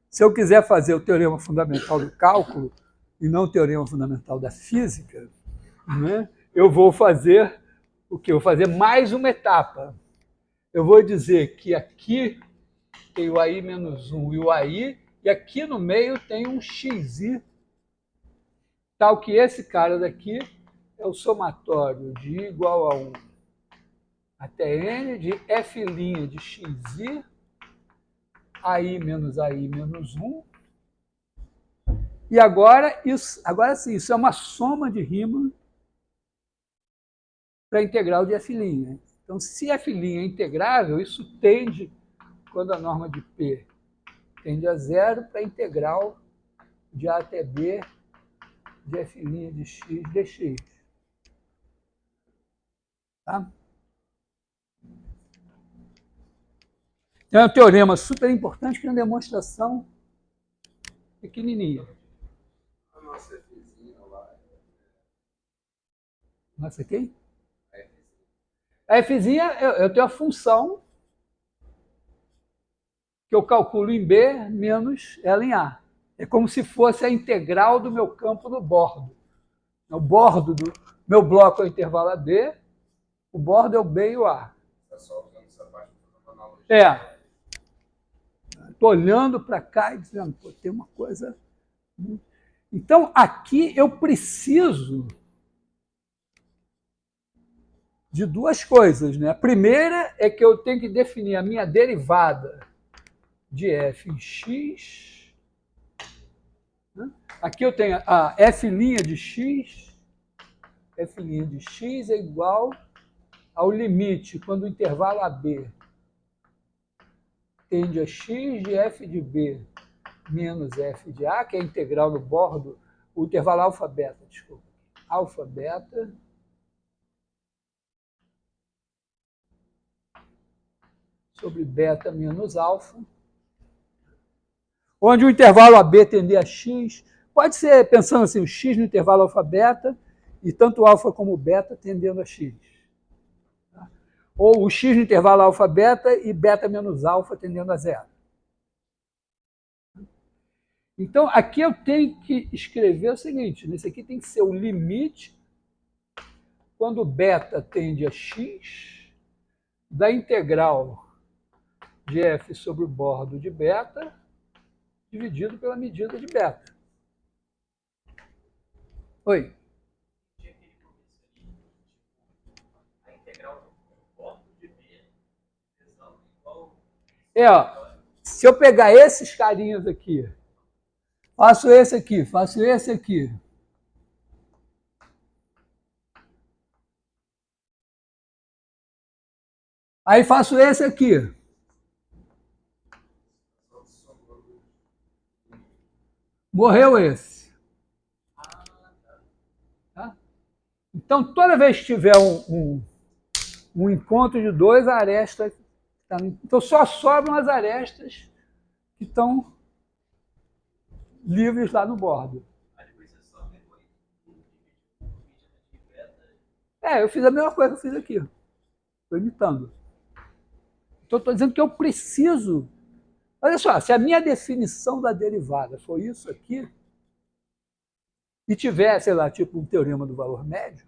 se eu quiser fazer o teorema fundamental do cálculo e não o teorema fundamental da física, né, eu vou fazer o quê? Eu vou fazer mais uma etapa. Eu vou dizer que aqui tem o AI menos 1 e o AI, e aqui no meio tem um XI, tal que esse cara daqui é o somatório de igual a 1 até N de F' de XI, AI menos 1. E agora sim, isso é uma soma de Riemann para a integral de F'. Então, se F' é integrável, isso tende, quando a norma de P tende a zero, para a integral de A até B de F' de x dx. Tá? Então, é um teorema super importante que é uma demonstração pequenininha. A nossa Fzinha lá. Nossa, quem? A Fzinha. A Fzinha, eu tenho a função que eu calculo em B menos ela em A. É como se fosse a integral do meu campo no bordo. O bordo do meu bloco é o intervalo AD, o bordo é o B e o A. Está só usando essa parte para uma analogia. É. Estou olhando para cá e dizendo, pô, tem uma coisa. Então, aqui eu preciso de duas coisas. Né? A primeira é que eu tenho que definir a minha derivada de f em x. Né? Aqui eu tenho a f' de x. F' de x é igual ao limite, quando o intervalo AB tende a x de f de B menos f de A, que é a integral no bordo, o intervalo alfa-beta, desculpa. Alfa-beta sobre beta menos alfa. onde o intervalo AB tender a x, pode ser pensando assim, o x no intervalo alfa-beta, e tanto alfa como beta tendendo a x. Ou o x no intervalo alfa-beta e beta menos alfa tendendo a zero. Então, aqui eu tenho que escrever o seguinte, nesse aqui tem que ser o limite quando beta tende a x da integral de f sobre o bordo de beta dividido pela medida de beta. Oi? A integral do bordo de b igual... Ó, se eu pegar esses carinhas aqui, faço esse aqui, faço esse aqui. Aí faço esse aqui. Morreu esse. Tá? Então, toda vez que tiver um encontro de dois, a aresta... Então, só sobram as arestas que estão livres lá no bordo. Eu fiz a mesma coisa que eu fiz aqui. Estou imitando. Então, estou dizendo que eu preciso... Olha só, se a minha definição da derivada for isso aqui, e tiver, sei lá, tipo um teorema do valor médio,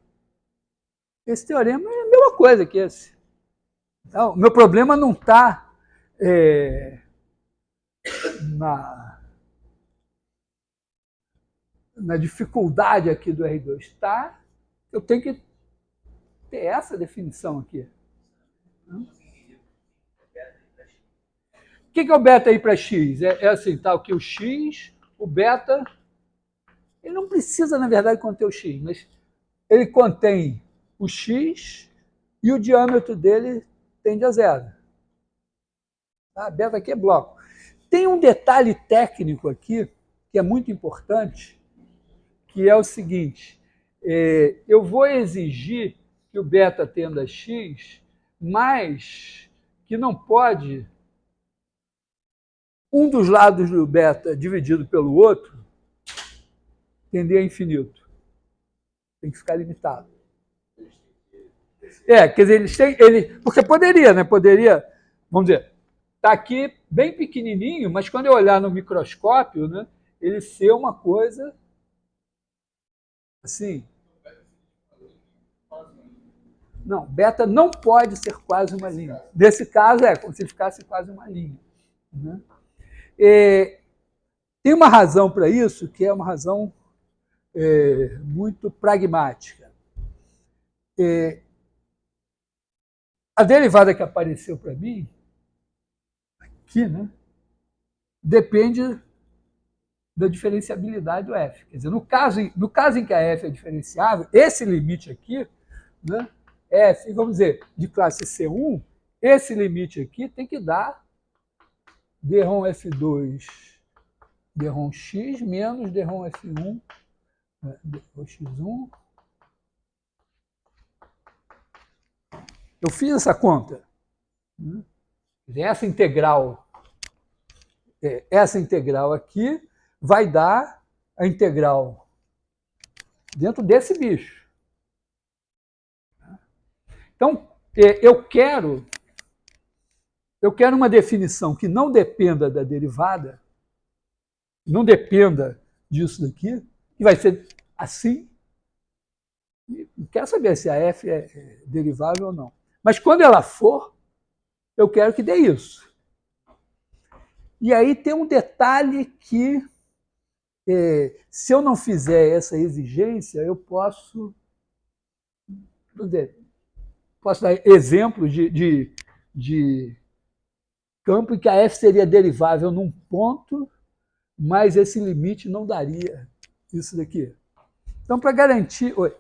esse teorema é a mesma coisa que esse. Então, meu problema não está na dificuldade aqui do R2. Está, eu tenho que ter essa definição aqui. O que é o beta aí para x? É assim, tá, que o x, o beta, ele não precisa, na verdade, conter o x, mas ele contém o x e o diâmetro dele tende a zero. Tá? Beta aqui é bloco. Tem um detalhe técnico aqui, que é muito importante, que é o seguinte, eu vou exigir que o beta tenda a x, mas que não pode um dos lados do beta dividido pelo outro tender a infinito. Tem que ficar limitado. Quer dizer, eles têm... porque poderia, né? Poderia, vamos dizer, tá aqui bem pequenininho, mas quando eu olhar no microscópio, né, ele ser uma coisa assim. Não, beta não pode ser quase uma linha. Nesse caso, como se ficasse quase uma linha. Né? Tem uma razão para isso, que é uma razão muito pragmática. A derivada que apareceu para mim, aqui, né, depende da diferenciabilidade do f. Quer dizer, no caso em que a f é diferenciável, esse limite aqui, né, f, vamos dizer, de classe C1, esse limite aqui tem que dar d-ROM F2 d-ROM x menos d-ROM F1 x1. Eu fiz essa conta. Essa integral aqui vai dar a integral dentro desse bicho. Então, eu quero uma definição que não dependa da derivada, não dependa disso daqui, que vai ser assim. Não quero saber se a f é derivável ou não. Mas quando ela for, eu quero que dê isso. E aí tem um detalhe que, se eu não fizer essa exigência, eu posso dar exemplos de campo em que a f seria derivável num ponto, mas esse limite não daria isso daqui. Então, para garantir... Oi.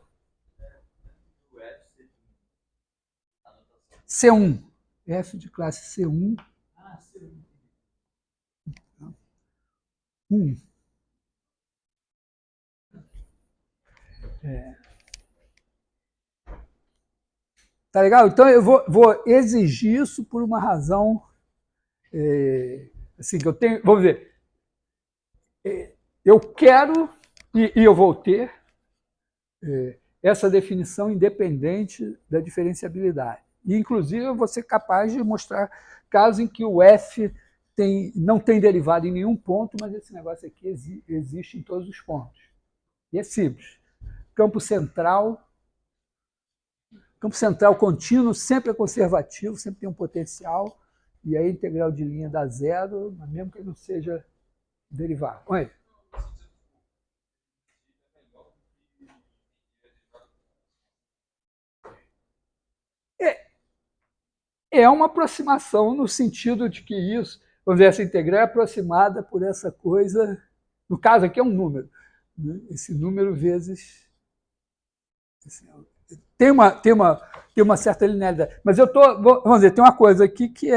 C1. F de classe C1. Tá legal? Então, eu vou exigir isso por uma razão assim, que eu tenho... Vamos ver. eu quero, e eu vou ter, essa definição independente da diferenciabilidade. E, inclusive, eu vou ser capaz de mostrar casos em que o F não tem derivada em nenhum ponto, mas esse negócio aqui existe em todos os pontos. E é simples. Campo central contínuo sempre é conservativo, sempre tem um potencial, e a integral de linha dá zero, mesmo que não seja derivado. Oi. É uma aproximação no sentido de que isso, vamos dizer, essa integral é aproximada por essa coisa, no caso aqui é um número, né? Esse número vezes... Tem uma certa linearidade. Mas vamos dizer, tem uma coisa aqui que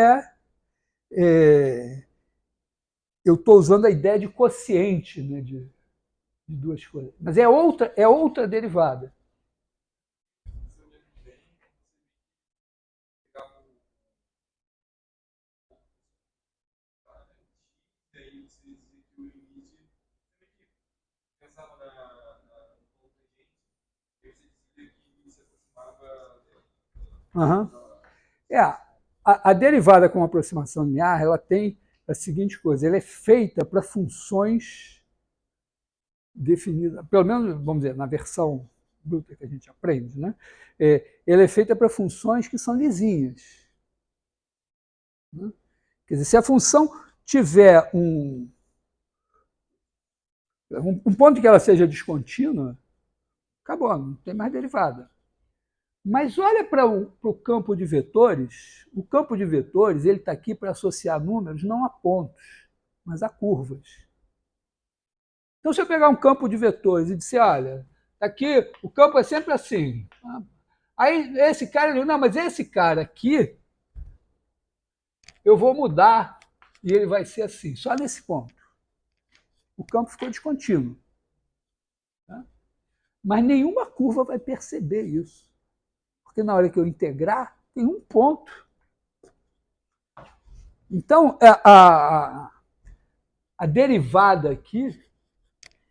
eu estou usando a ideia de quociente, né, de duas coisas. Mas é outra derivada. Uhum. A derivada com aproximação linear, ela tem a seguinte coisa, ela é feita para funções definidas, pelo menos, vamos dizer, na versão bruta que a gente aprende, né? Ela é feita para funções que são lisinhas. Né? Quer dizer, se a função tiver um ponto que ela seja descontínua, acabou, não tem mais derivada. Mas olha para o campo de vetores. O campo de vetores ele está aqui para associar números não a pontos, mas a curvas. Então, se eu pegar um campo de vetores e disser, olha, aqui o campo é sempre assim. Aí esse cara, não, mas esse cara aqui, eu vou mudar e ele vai ser assim, só nesse ponto. O campo ficou descontínuo. Tá? Mas nenhuma curva vai perceber isso. Porque na hora que eu integrar, tem um ponto. Então, a derivada aqui,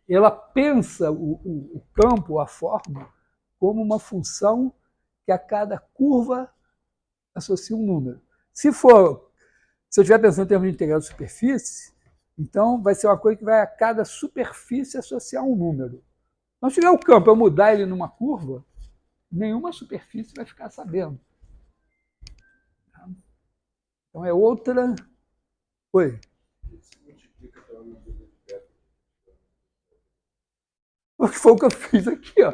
ela pensa o campo, a forma, como uma função que a cada curva associa um número. Se eu estiver pensando em termos de integral de superfície, então vai ser uma coisa que vai a cada superfície associar um número. Então, se tiver o campo, eu mudar ele numa curva, nenhuma superfície vai ficar sabendo. Então é outra... Oi? Foi o que eu fiz aqui. Ó.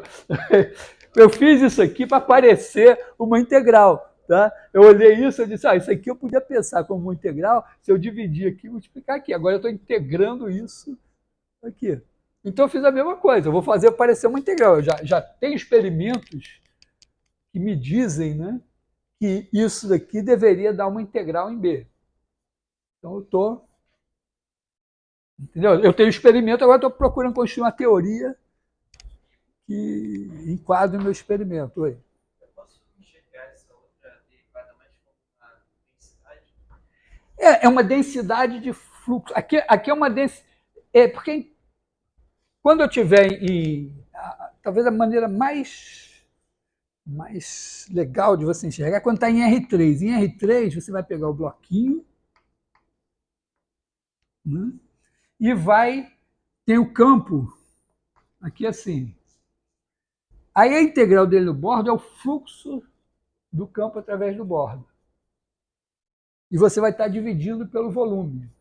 Eu fiz isso aqui para parecer uma integral. Tá? Eu olhei isso e disse, isso aqui eu podia pensar como uma integral se eu dividir aqui e multiplicar aqui. Agora eu estou integrando isso aqui. Então eu fiz a mesma coisa, eu vou fazer parecer uma integral. Eu já tenho experimentos que me dizem, né, que isso daqui deveria dar uma integral em B. Então eu estou... Entendeu? Eu tenho experimento, agora estou procurando construir uma teoria que enquadre o meu experimento. Oi. Eu posso enxergar essa outra derivada mais como uma densidade? É uma densidade de fluxo. Aqui é uma densidade... porque quando eu tiver talvez a maneira mais legal de você enxergar é quando está em R3. Em R3, você vai pegar o bloquinho, né, e tem o campo aqui assim. Aí a integral dele no bordo é o fluxo do campo através do bordo. E você vai estar dividindo pelo volume.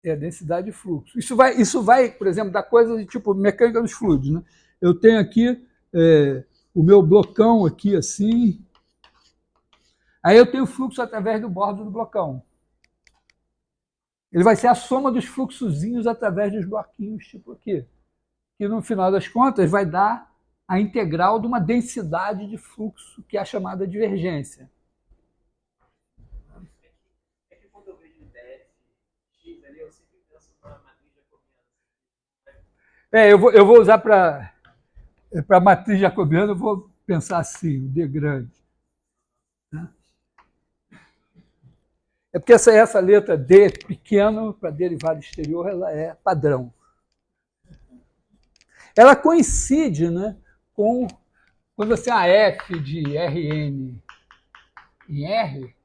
É a densidade de fluxo. Isso vai, por exemplo, dar coisas de tipo mecânica dos fluidos. Né? Eu tenho aqui o meu blocão aqui assim. Aí eu tenho o fluxo através do bordo do blocão. Ele vai ser a soma dos fluxozinhos através dos bloquinhos, tipo aqui. Que no final das contas vai dar a integral de uma densidade de fluxo, que é a chamada divergência. É que quando eu vejo DF, X ali, eu sempre penso na matriz jacobiana. Eu vou usar para matriz jacobiana, eu vou pensar assim, o D grande. É porque essa letra D pequeno para derivada exterior, ela é padrão. Ela coincide, né, com quando você tem a F de Rn em R,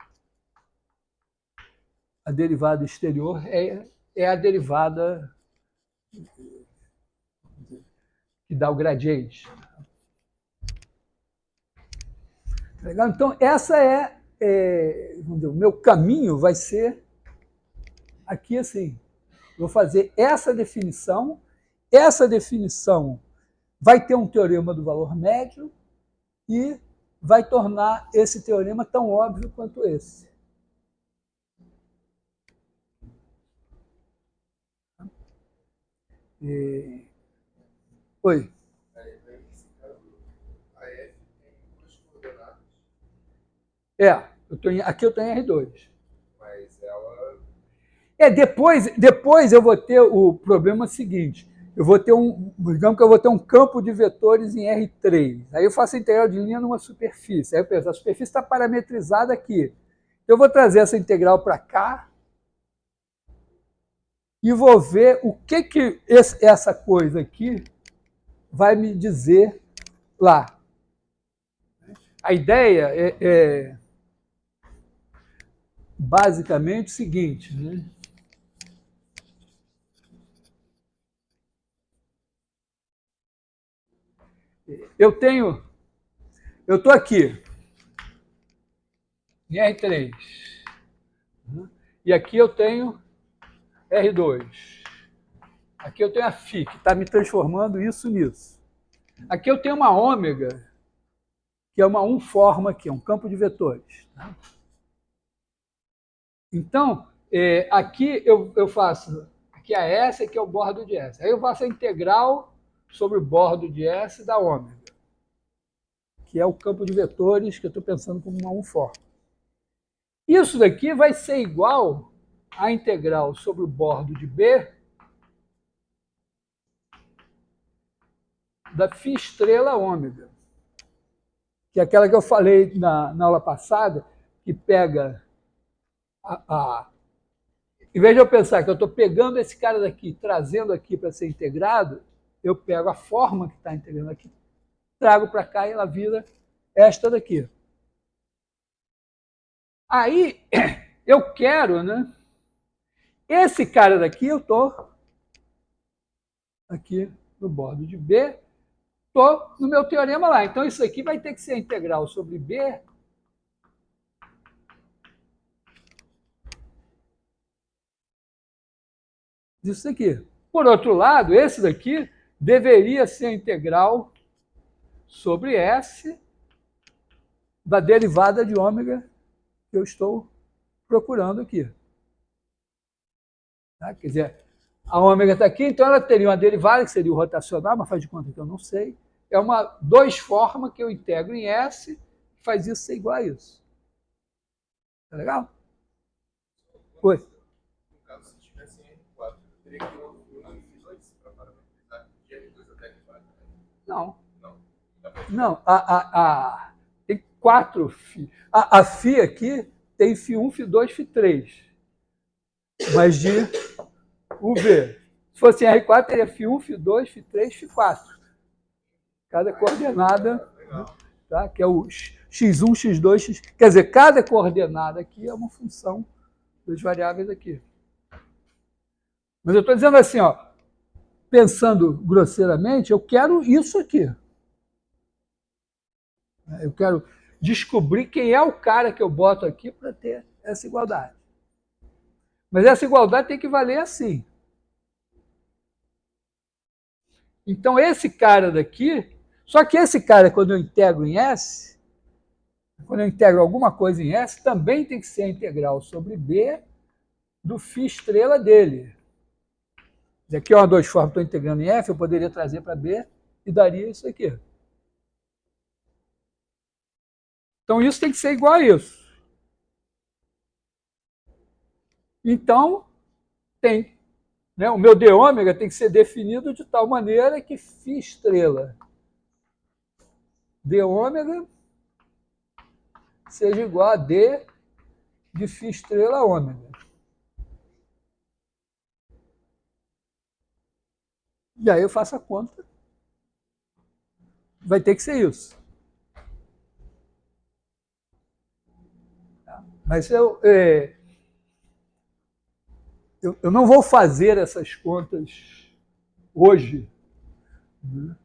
a derivada exterior é a derivada que dá o gradiente. Legal? Então, essa vamos dizer, o meu caminho vai ser aqui assim. Vou fazer essa definição vai ter um teorema do valor médio e vai tornar esse teorema tão óbvio quanto esse. Oi. Aqui eu tenho R2. Mas ela... Depois eu vou ter o problema seguinte. Digamos que eu vou ter um campo de vetores em R3. Aí eu faço a integral de linha numa superfície. Aí eu penso, a superfície está parametrizada aqui. Eu vou trazer essa integral para cá e vou ver o que essa coisa aqui vai me dizer lá. A ideia é basicamente o seguinte, né? Eu estou aqui, em R3, e aqui eu tenho R2. Aqui eu tenho a φ, que está me transformando isso nisso. Aqui eu tenho uma ômega, que é uma unforma aqui, um campo de vetores. Tá? Então, aqui eu faço, aqui é S, aqui é o bordo de S. Aí eu faço a integral sobre o bordo de S da ômega, que é o campo de vetores que eu estou pensando como uma unforma. Isso daqui vai ser igual à integral sobre o bordo de B da φ estrela ômega, que é aquela que eu falei na aula passada, que pega em vez de eu pensar que eu estou pegando esse cara daqui, trazendo aqui para ser integrado, eu pego a forma que está integrando aqui, trago para cá e ela vira esta daqui. Aí, eu quero, né? Esse cara daqui, eu estou aqui no bordo de B, estou no meu teorema lá. Então, isso aqui vai ter que ser integral sobre B disso aqui. Por outro lado, esse daqui deveria ser a integral sobre S da derivada de ômega que eu estou procurando aqui. Tá? Quer dizer, a ômega está aqui, então ela teria uma derivada que seria o rotacional, mas faz de conta que eu não sei. É uma 2 forma que eu integro em S, que faz isso ser igual a isso. Tá legal? Oi. No caso, se tivesse R4, eu teria que ter uma F2 para parametrizar de R2 até R4. Não. Não. Não, tem 4 φ. A φ aqui tem φ1, φ2, φ3. Mas de UV. Se fosse em R4, teria φ1, φ2, φ3, φ4. Cada coordenada, tá? Que é o x1, x2, x... Quer dizer, cada coordenada aqui é uma função das variáveis aqui. Mas eu estou dizendo assim, ó, pensando grosseiramente, eu quero isso aqui. Eu quero descobrir quem é o cara que eu boto aqui para ter essa igualdade. Mas essa igualdade tem que valer assim. Então, esse cara daqui... Só que esse cara, quando eu integro em S, quando eu integro alguma coisa em S, também tem que ser a integral sobre B do φ estrela dele. Aqui é uma 2 formas, estou integrando em F, eu poderia trazer para B e daria isso aqui. Então, isso tem que ser igual a isso. Então, o meu d ômega tem que ser definido de tal maneira que φ estrela d ômega seja igual a d de φ estrela ômega. E aí eu faço a conta. Vai ter que ser isso. Mas eu não vou fazer essas contas hoje, né?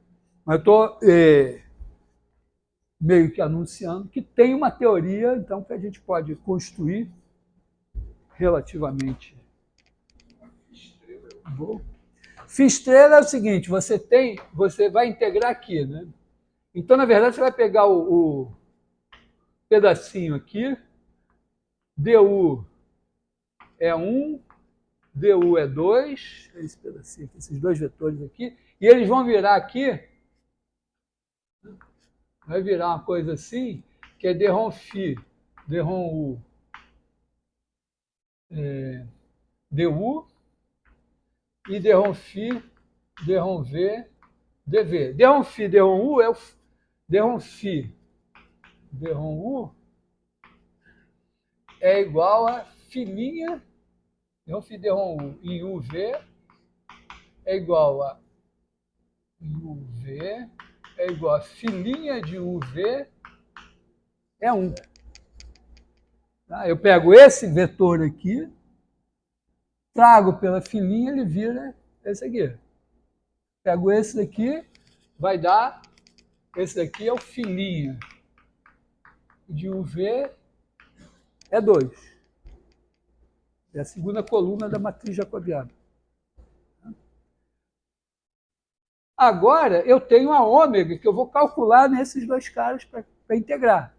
Mas estou meio que anunciando que tem uma teoria, então, que a gente pode construir relativamente boa. Φ estrela é o seguinte, você vai integrar aqui, né? Então, na verdade, você vai pegar o pedacinho aqui, du é 1, du é 2, esse pedacinho aqui, esses dois vetores aqui, e eles vão virar aqui, vai virar uma coisa assim, que é derrom φ, derrom u, du, e derrom φ, derrom v, dv. Derrom φ, derrom u é o derrom φ, derrom u é igual a filinha, derrom φ, derrom u em uv é igual a uv é igual a filinha de uv é 1. Tá? Eu pego esse vetor aqui, trago pela filinha, ele vira esse aqui. Pego esse daqui, vai dar, esse daqui é o filinha de UV, é 2. É a segunda coluna da matriz jacobiana. Agora, eu tenho a ômega, que eu vou calcular nesses dois caras para integrar.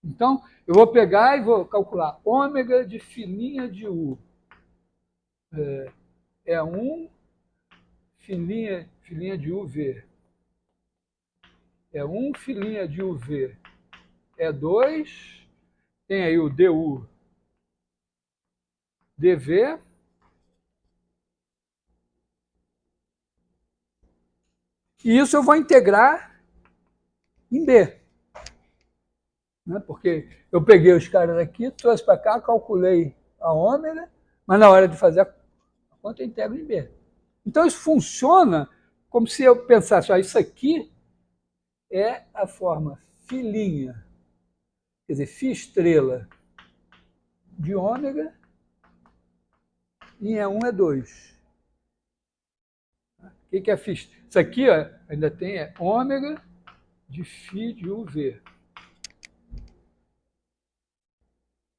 Então, eu vou pegar e vou calcular ômega de filinha de U. É 1, filinha de UV. É 1, filinha de UV. É 2. Tem aí o DU, DV. E isso eu vou integrar em B. Né? Porque eu peguei os caras aqui, trouxe para cá, calculei a ômega, mas na hora de fazer a conta eu integro em B. Então isso funciona como se eu pensasse, isso aqui é a forma filinha, quer dizer, φ estrela de ômega, e é 1 é 2. O que é φ? Isso aqui ainda tem ômega de φ de UV.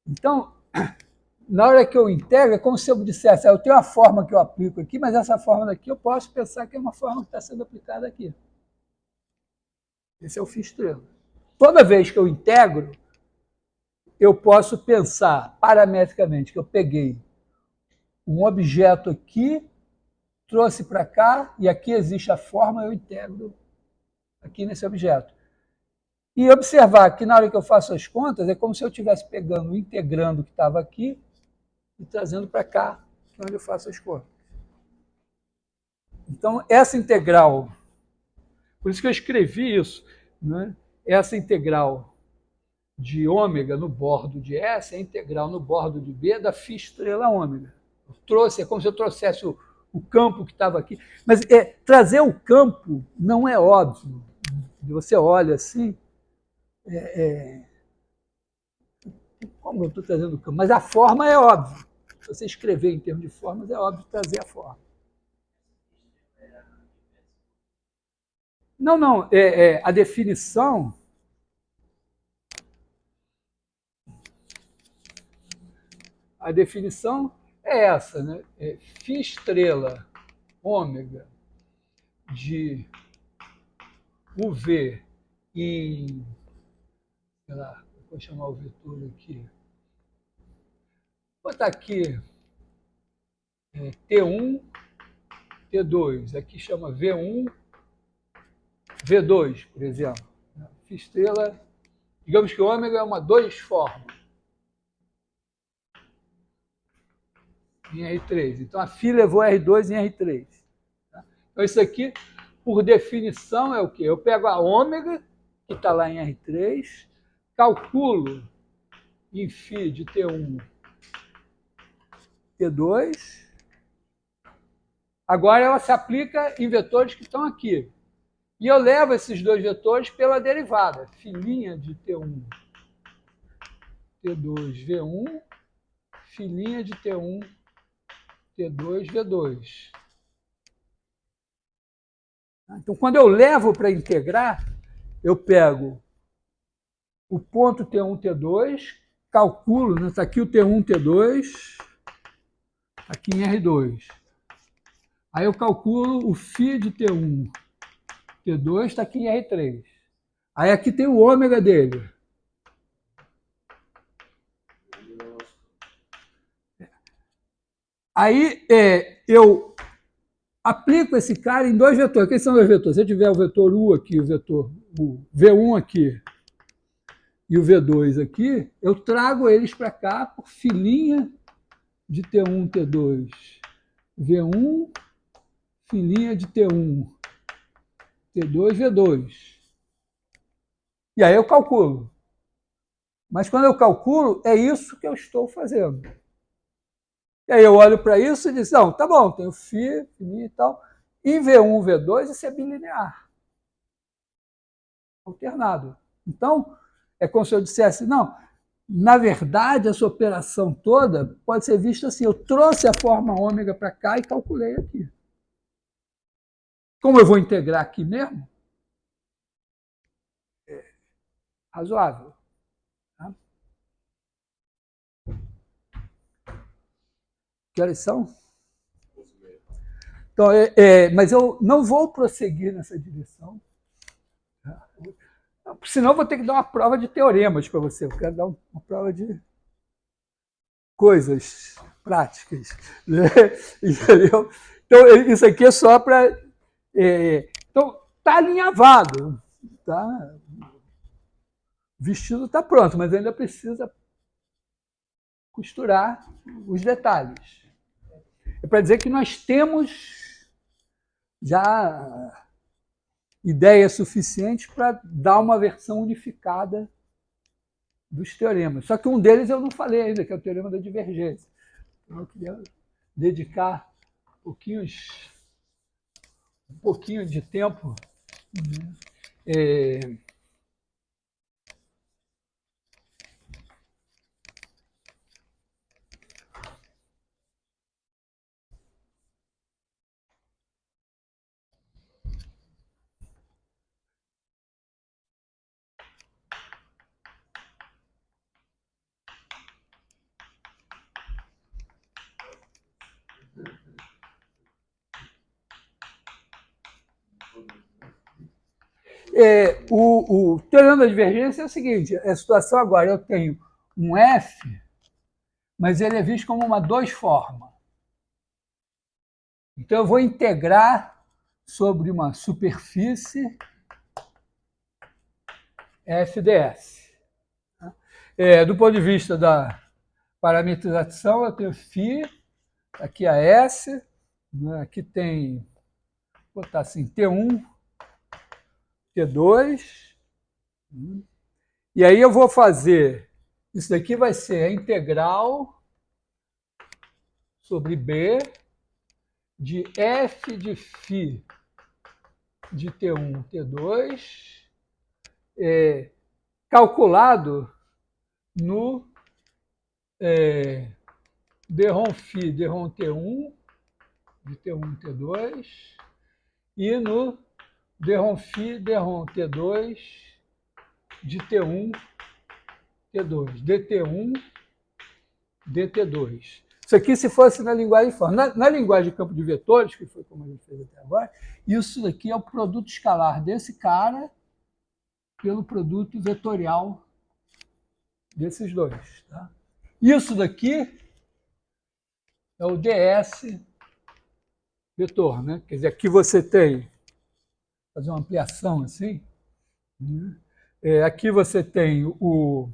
Então, na hora que eu integro, é como se eu dissesse, eu tenho uma forma que eu aplico aqui, mas essa forma daqui eu posso pensar que é uma forma que está sendo aplicada aqui. Esse é o φ estrela. Toda vez que eu integro, eu posso pensar parametricamente que eu peguei um objeto aqui, trouxe para cá, e aqui existe a forma, eu integro aqui nesse objeto. E observar que na hora que eu faço as contas, é como se eu estivesse pegando o integrando que estava aqui e trazendo para cá, que é onde eu faço as contas. Então, essa integral, por isso que eu escrevi isso, né? Essa integral de ômega no bordo de S é a integral no bordo de B da φ estrela ômega. Eu trouxe, é como se eu trouxesse o campo que estava aqui. Mas trazer o campo não é óbvio. Você olha assim, como eu estou trazendo o campo? Mas a forma é óbvio. Se você escrever em termos de formas, é óbvio trazer a forma. Não, a definição... A definição é essa, né? Φ estrela ômega de UV em, sei lá, vou chamar o vetor aqui, vou botar aqui T1, T2, aqui chama V1, V2, por exemplo. Φ estrela, digamos que o ômega é uma 2 forma. Em R3. Então, a φ levou R2 em R3. Tá? Então, isso aqui, por definição, é o quê? Eu pego a ômega, que está lá em R3, calculo em φ de T1, T2. Agora ela se aplica em vetores que estão aqui. E eu levo esses dois vetores pela derivada. Φ' de T1, T2, V1, Φ' de T1, T2, V2. Então, quando eu levo para integrar, eu pego o ponto T1, T2, calculo, né? Está aqui o T1, T2, aqui em R2. Aí eu calculo o φ de T1, T2, está aqui em R3. Aí aqui tem o ômega dele. Aí eu aplico esse cara em dois vetores. Quem são dois vetores? Se eu tiver o vetor U aqui, o vetor o V1 aqui e o V2 aqui, eu trago eles para cá por filinha de T1, T2, V1, filinha de T1, T2, V2. E aí eu calculo. Mas quando eu calculo, é isso que eu estou fazendo. E aí eu olho para isso e digo, não, tá bom, tem o φ e tal. Em V1, V2, isso é bilinear. Alternado. Então, é como se eu dissesse, não, na verdade, essa operação toda pode ser vista assim, eu trouxe a forma ômega para cá e calculei aqui. Como eu vou integrar aqui mesmo, é razoável. Tá? Que horas são? Então, mas eu não vou prosseguir nessa direção. Tá? Senão eu vou ter que dar uma prova de teoremas para você. Eu quero dar uma prova de coisas práticas. Né? Entendeu? Então, isso aqui é só para... então, está alinhavado. Tá? O vestido está pronto, mas ainda precisa costurar os detalhes. É para dizer que nós temos já ideia suficiente para dar uma versão unificada dos teoremas. Só que um deles eu não falei ainda, que é o teorema da divergência. Então, eu queria dedicar um pouquinho de tempo, né? O teorema da divergência é o seguinte, a situação agora, eu tenho um F, mas ele é visto como uma dois-forma. Então, eu vou integrar sobre uma superfície FDS. Do ponto de vista da parametrização, eu tenho φ, aqui a S, né? Aqui tem, vou botar assim, T1, T2, e aí eu vou fazer, isso daqui vai ser a integral sobre B de F de φ de T1, T2, calculado no dρφ, dρ T1, de T1, T2, e no dρφ, dρ T2, de T1, T2, dt1, dt2. Isso aqui, se fosse na linguagem de forma. Na linguagem de campo de vetores, que foi como a gente fez até agora, isso daqui é o produto escalar desse cara pelo produto vetorial desses dois. Tá? Isso daqui é o ds vetor. Né? Quer dizer, aqui você tem, fazer uma ampliação assim, né? Aqui você tem o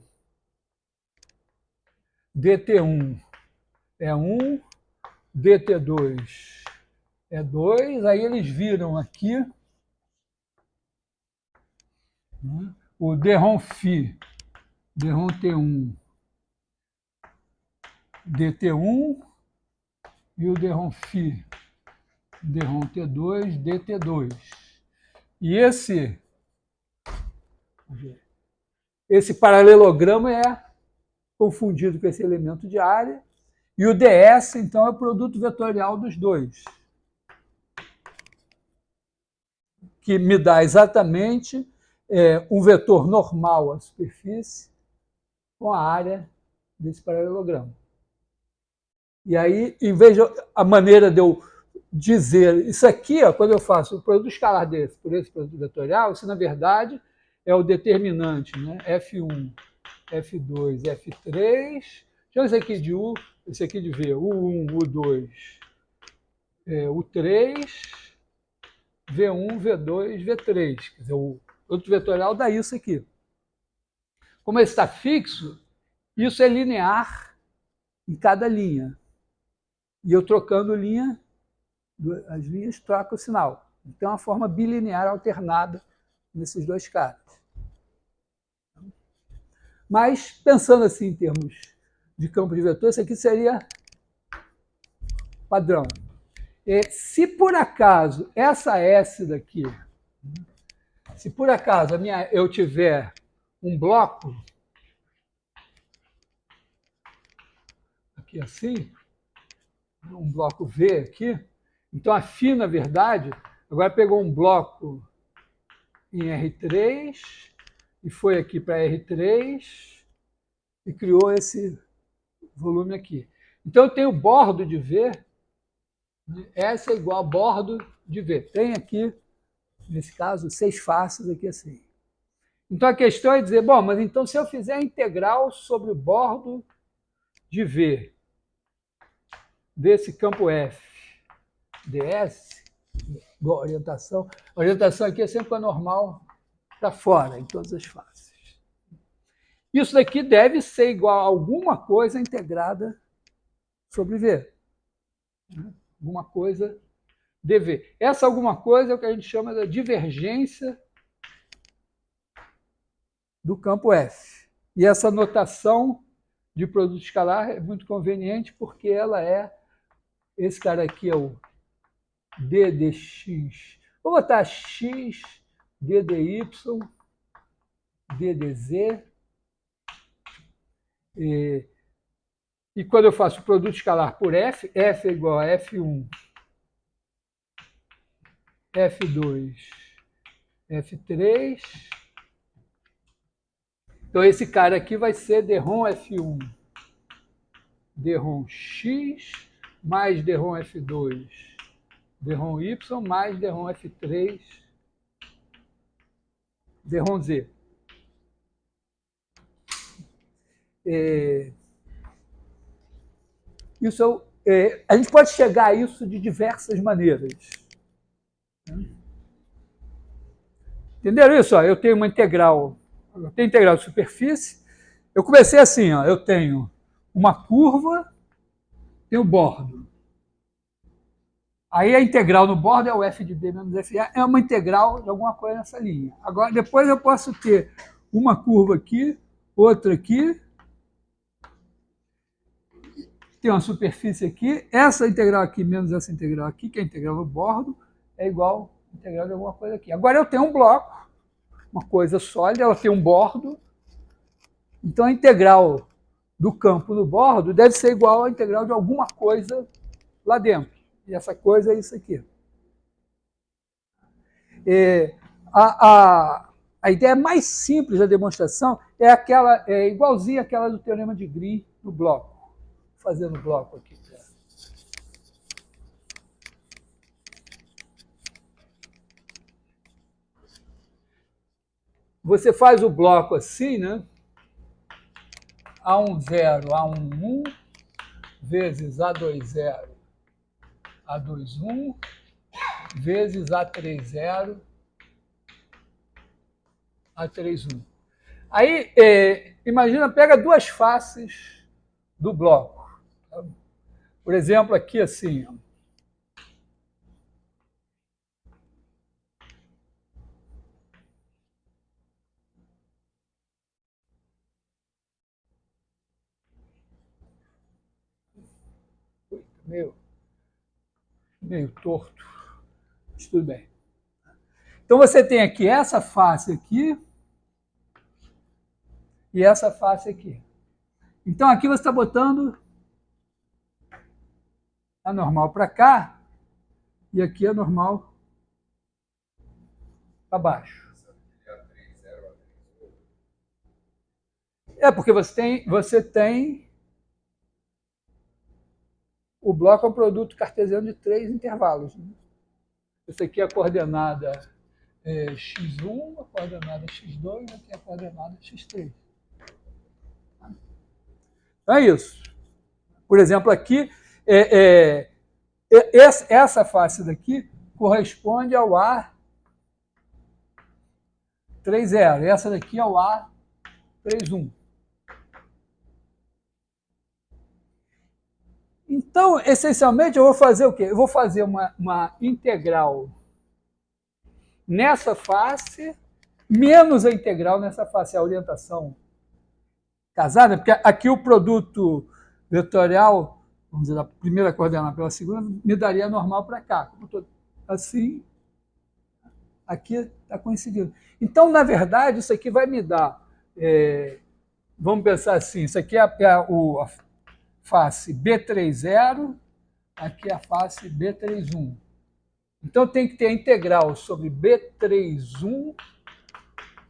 dt1 é 1, dt2 é 2, aí eles viram aqui, né, o dρφ, dρ T1 dt1 e o dρφ, dρt2, dt2. E esse paralelogramo é confundido com esse elemento de área, e o ds, então, é o produto vetorial dos dois, que me dá exatamente um vetor normal à superfície com a área desse paralelogramo. E aí, em vez de a maneira de eu dizer isso aqui, ó, quando eu faço o produto escalar desse por esse produto vetorial, isso na verdade é o determinante, né? F1, F2, F3. Deixa eu esse aqui de U, esse aqui de V, U1, U2, U3, V1, V2, V3. Quer dizer, o produto vetorial dá isso aqui. Como ele está fixo, isso é linear em cada linha. E eu trocando linha, as linhas trocam o sinal. Então, é uma forma bilinear alternada nesses dois caras. Mas, pensando assim em termos de campo de vetor, isso aqui seria padrão. Se por acaso essa S daqui, se por acaso eu tiver um bloco, aqui assim, um bloco V aqui, então a φ, na verdade, agora pegou um bloco em R3 e foi aqui para R3 e criou esse volume aqui. Então eu tenho bordo de V, S é igual a bordo de V. Tem aqui, nesse caso, 6 faces aqui assim. Então a questão é dizer, bom, mas então se eu fizer a integral sobre o bordo de V desse campo F, ds, boa orientação. A orientação aqui é sempre a normal para fora, em todas as faces. Isso daqui deve ser igual a alguma coisa integrada sobre V. Alguma coisa dV. Essa alguma coisa é o que a gente chama da divergência do campo F. E essa notação de produto escalar é muito conveniente porque ela é, esse cara aqui é o d dx. Vou botar x, d dy, d dz. E quando eu faço o produto escalar por F, F é igual a F1, F2, F3. Então, esse cara aqui vai ser dρ F1, dρ x, mais dρ F2, dρ y, mais dρ F3, dρ z. Isso a gente pode chegar a isso de diversas maneiras. Entenderam isso? Eu tenho uma integral, eu tenho integral de superfície. Eu comecei assim, ó, eu tenho uma curva, tenho bordo. Aí a integral no bordo é o f de b menos fa, é uma integral de alguma coisa nessa linha. Agora, depois eu posso ter uma curva aqui, outra aqui, tem uma superfície aqui, essa integral aqui menos essa integral aqui, que é a integral no bordo, é igual a integral de alguma coisa aqui. Agora eu tenho um bloco, uma coisa sólida, ela tem um bordo, então a integral do campo no bordo deve ser igual à integral de alguma coisa lá dentro. E essa coisa é isso aqui. A ideia mais simples da demonstração é igualzinha àquela do teorema de Green no bloco. Vou fazer no bloco aqui. Você faz o bloco assim, né? A10, A11, vezes A20, A21, vezes A30, A31. Aí, imagina, pega duas faces do bloco. Por exemplo, aqui assim, ó. meio torto, mas tudo bem. Então você tem aqui essa face aqui e essa face aqui. Então aqui você está botando a normal para cá e aqui a normal para baixo. É porque você tem o bloco é um produto cartesiano de 3 intervalos. Né? Esse aqui é a coordenada x1, a coordenada x2, aqui é a coordenada x3. Então é isso. Por exemplo, aqui, essa face daqui corresponde ao A30, essa daqui é o A31. Então, essencialmente, eu vou fazer o quê? Eu vou fazer uma integral nessa face, menos a integral nessa face, a orientação casada, porque aqui o produto vetorial, vamos dizer, a primeira coordenada pela segunda, me daria normal para cá. Como eu estou assim, aqui está coincidindo. Então, na verdade, isso aqui vai me dar, vamos pensar assim, isso aqui é a face B30, aqui é a face B31. Então, tem que ter a integral sobre B31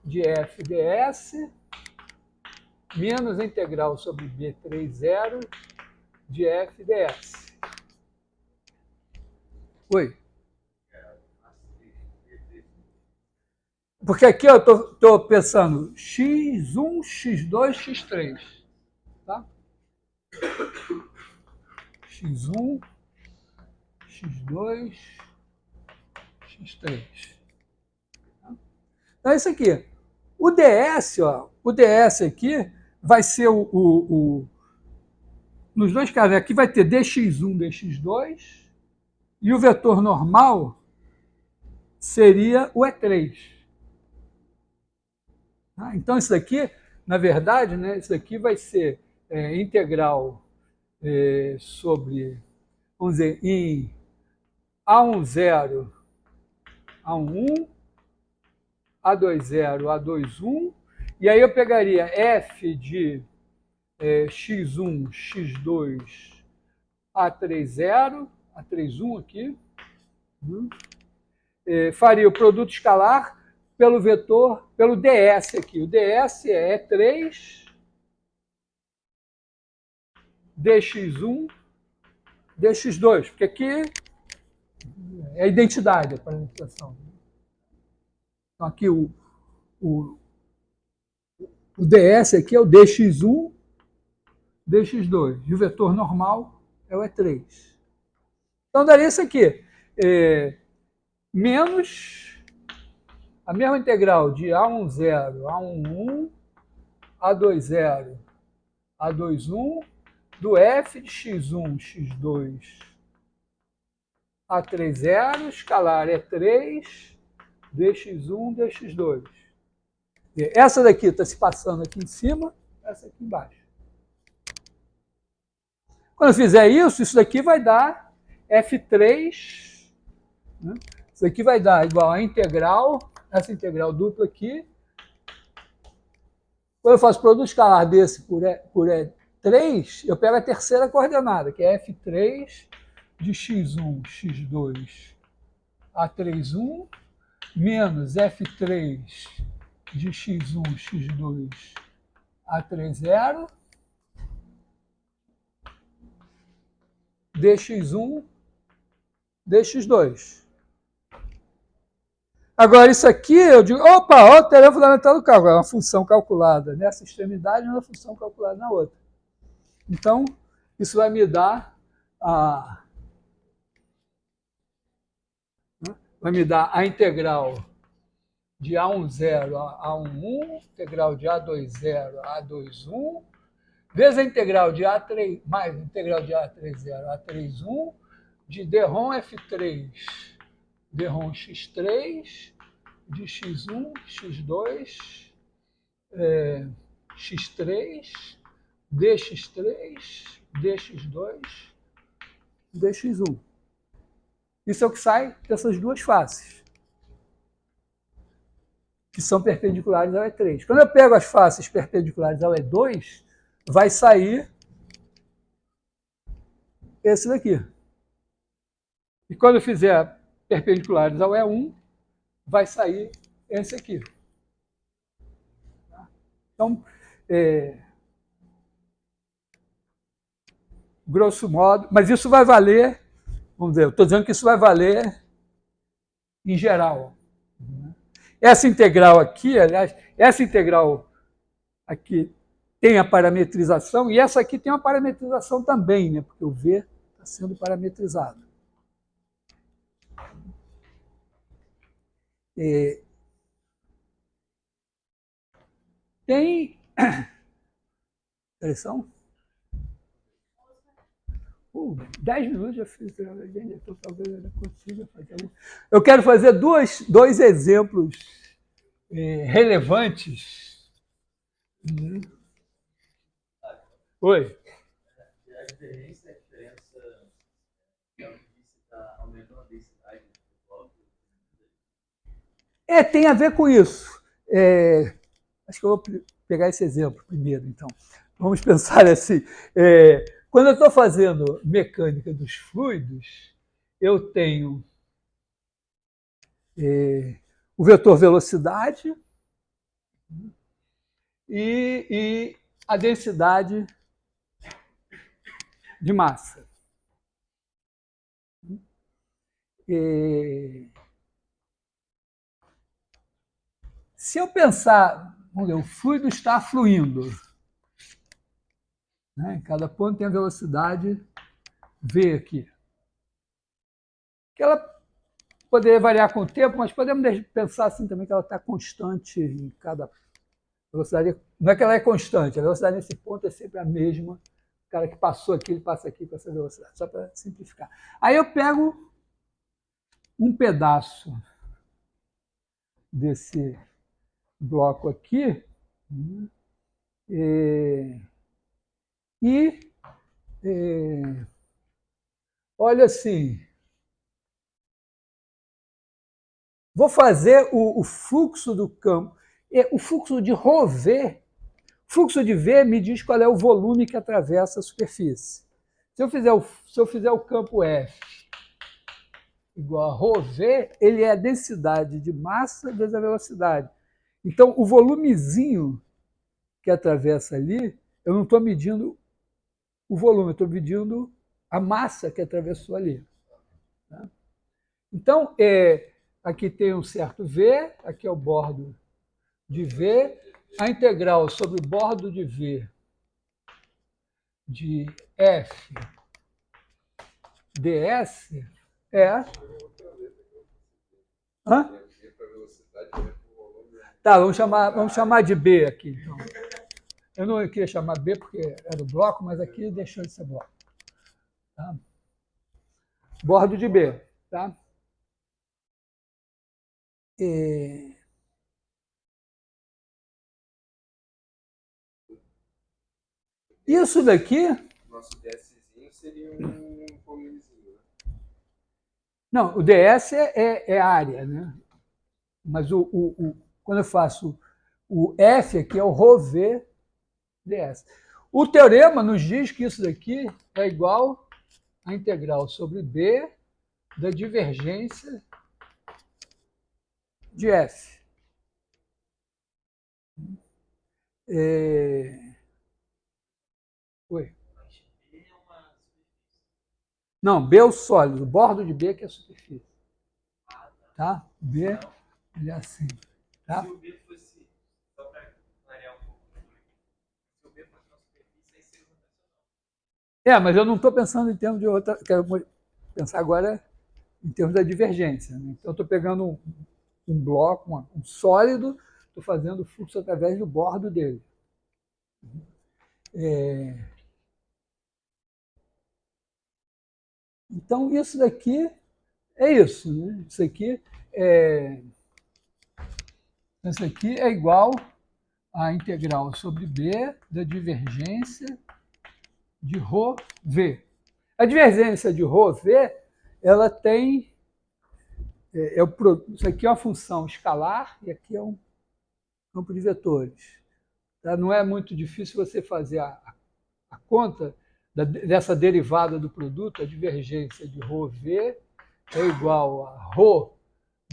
de f ds menos a integral sobre B30 de f ds. Oi? Porque aqui eu estou pensando x1, x2, x3. Tá? x1, x2, x3. Então, é isso aqui. O DS aqui vai ser nos dois casos, aqui vai ter dx1, dx2, e o vetor normal seria o E3. Então, isso daqui, na verdade, né, isso daqui vai ser integral sobre, vamos dizer, em A10, A11, A20, A21, e aí eu pegaria f de x1, x2, A30, A31 aqui, faria o produto escalar pelo vetor, pelo ds aqui. O ds é E3, dx1, dx2, porque aqui é a identidade, a parametrização. Então aqui o ds aqui é o dx1, dx2, e o vetor normal é o E3. Então daria isso aqui, menos a mesma integral de A10, A11, A20, A21, do f de x1, x2, A30, escalar E3, dx1, dx2. Essa daqui está se passando aqui em cima, essa aqui embaixo. Quando eu fizer isso, isso daqui vai dar F3, né? Isso aqui vai dar igual a integral, essa integral dupla aqui. Quando eu faço produto escalar desse por E3, eu pego a terceira coordenada, que é F3 de x1, x2, A31, menos F3 de x1, x2, A30, dx1, dx2. Agora, isso aqui, eu digo, opa, olha o teorema fundamental do cálculo, é uma função calculada nessa extremidade e uma função calculada na outra. Então, isso vai me dar a integral de A10 a A11, integral de A20 a A21, vezes a integral de A3, mais a integral de A30 a A31, de dRom F3, dRom X3, de X1, X2, X3, dx3, dx2, dx1. Isso é o que sai dessas duas faces, que são perpendiculares ao E3. Quando eu pego as faces perpendiculares ao E2, vai sair esse daqui. E quando eu fizer perpendiculares ao E1, vai sair esse aqui. Então, grosso modo, mas isso vai valer, vamos dizer, eu estou dizendo que isso vai valer em geral. Essa integral aqui, aliás, essa integral aqui tem a parametrização, e essa aqui tem uma parametrização também, né? Porque o V está sendo parametrizado. Tem. Eleição? 10 minutos já fiz, então talvez eu consiga fazer. Eu quero fazer dois exemplos relevantes. Oi. A diferença é a diferença da aumentando a densidade do bloco. Tem a ver com isso. Acho que eu vou pegar esse exemplo primeiro, então. Vamos pensar assim. Quando eu estou fazendo mecânica dos fluidos, eu tenho o vetor velocidade e a densidade de massa. Se eu pensar, vamos ver, o fluido está fluindo, né? Cada ponto tem a velocidade V aqui. Que ela poderia variar com o tempo, mas podemos pensar assim também que ela está constante em cada velocidade. Não é que ela é constante, a velocidade nesse ponto é sempre a mesma. O cara que passou aqui, ele passa aqui com essa velocidade, só para simplificar. Aí eu pego um pedaço desse bloco aqui olha assim, vou fazer o fluxo do campo, o fluxo de ρV. Fluxo de V me diz qual é o volume que atravessa a superfície. Se eu fizer o campo F igual a ρV, ele é a densidade de massa vezes a velocidade. Então, o volumezinho que atravessa ali, eu não estou medindo o volume, eu estou medindo a massa que atravessou ali. Tá? Então, aqui tem um certo V, aqui é o bordo de V, a integral sobre o bordo de V de F ds é... Hã? Tá, vamos chamar de B aqui. Então. Eu não queria chamar B porque era o bloco, mas aqui deixou de ser bloco. Tá? Bordo de B. Tá? Isso daqui... Nosso DSzinho seria um volumezinho, né? Não, o DS é área, né? Mas quando eu faço o F aqui é o ρV ds. O teorema nos diz que isso daqui é igual à integral sobre B da divergência de F. Oi. Não, B é o sólido, o bordo de B que é a superfície. Tá? B, ele é assim. Tá? Se o B fosse, só para clarear um pouco, se o B fosse uma superfície, aí seria rotacional. Mas eu não estou pensando em termos de outra, quero pensar agora em termos da divergência. Né? Então, eu estou pegando um bloco, um sólido, estou fazendo o fluxo através do bordo dele. Então, isso daqui é isso. Né? Isso aqui é igual à integral sobre B da divergência de ρV. A divergência de ρV, ela tem... isso aqui é uma função escalar e aqui é um campo de vetores. Tá? Não é muito difícil você fazer a conta dessa derivada do produto, a divergência de ρV é igual a ρ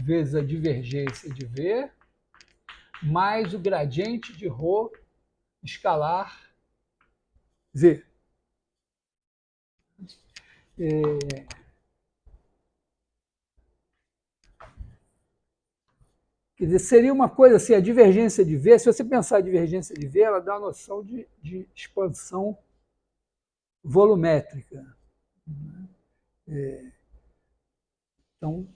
vezes a divergência de V, mais o gradiente de ρ escalar V. Quer dizer, seria uma coisa assim, a divergência de V, se você pensar a divergência de V, ela dá uma noção de expansão volumétrica. Então,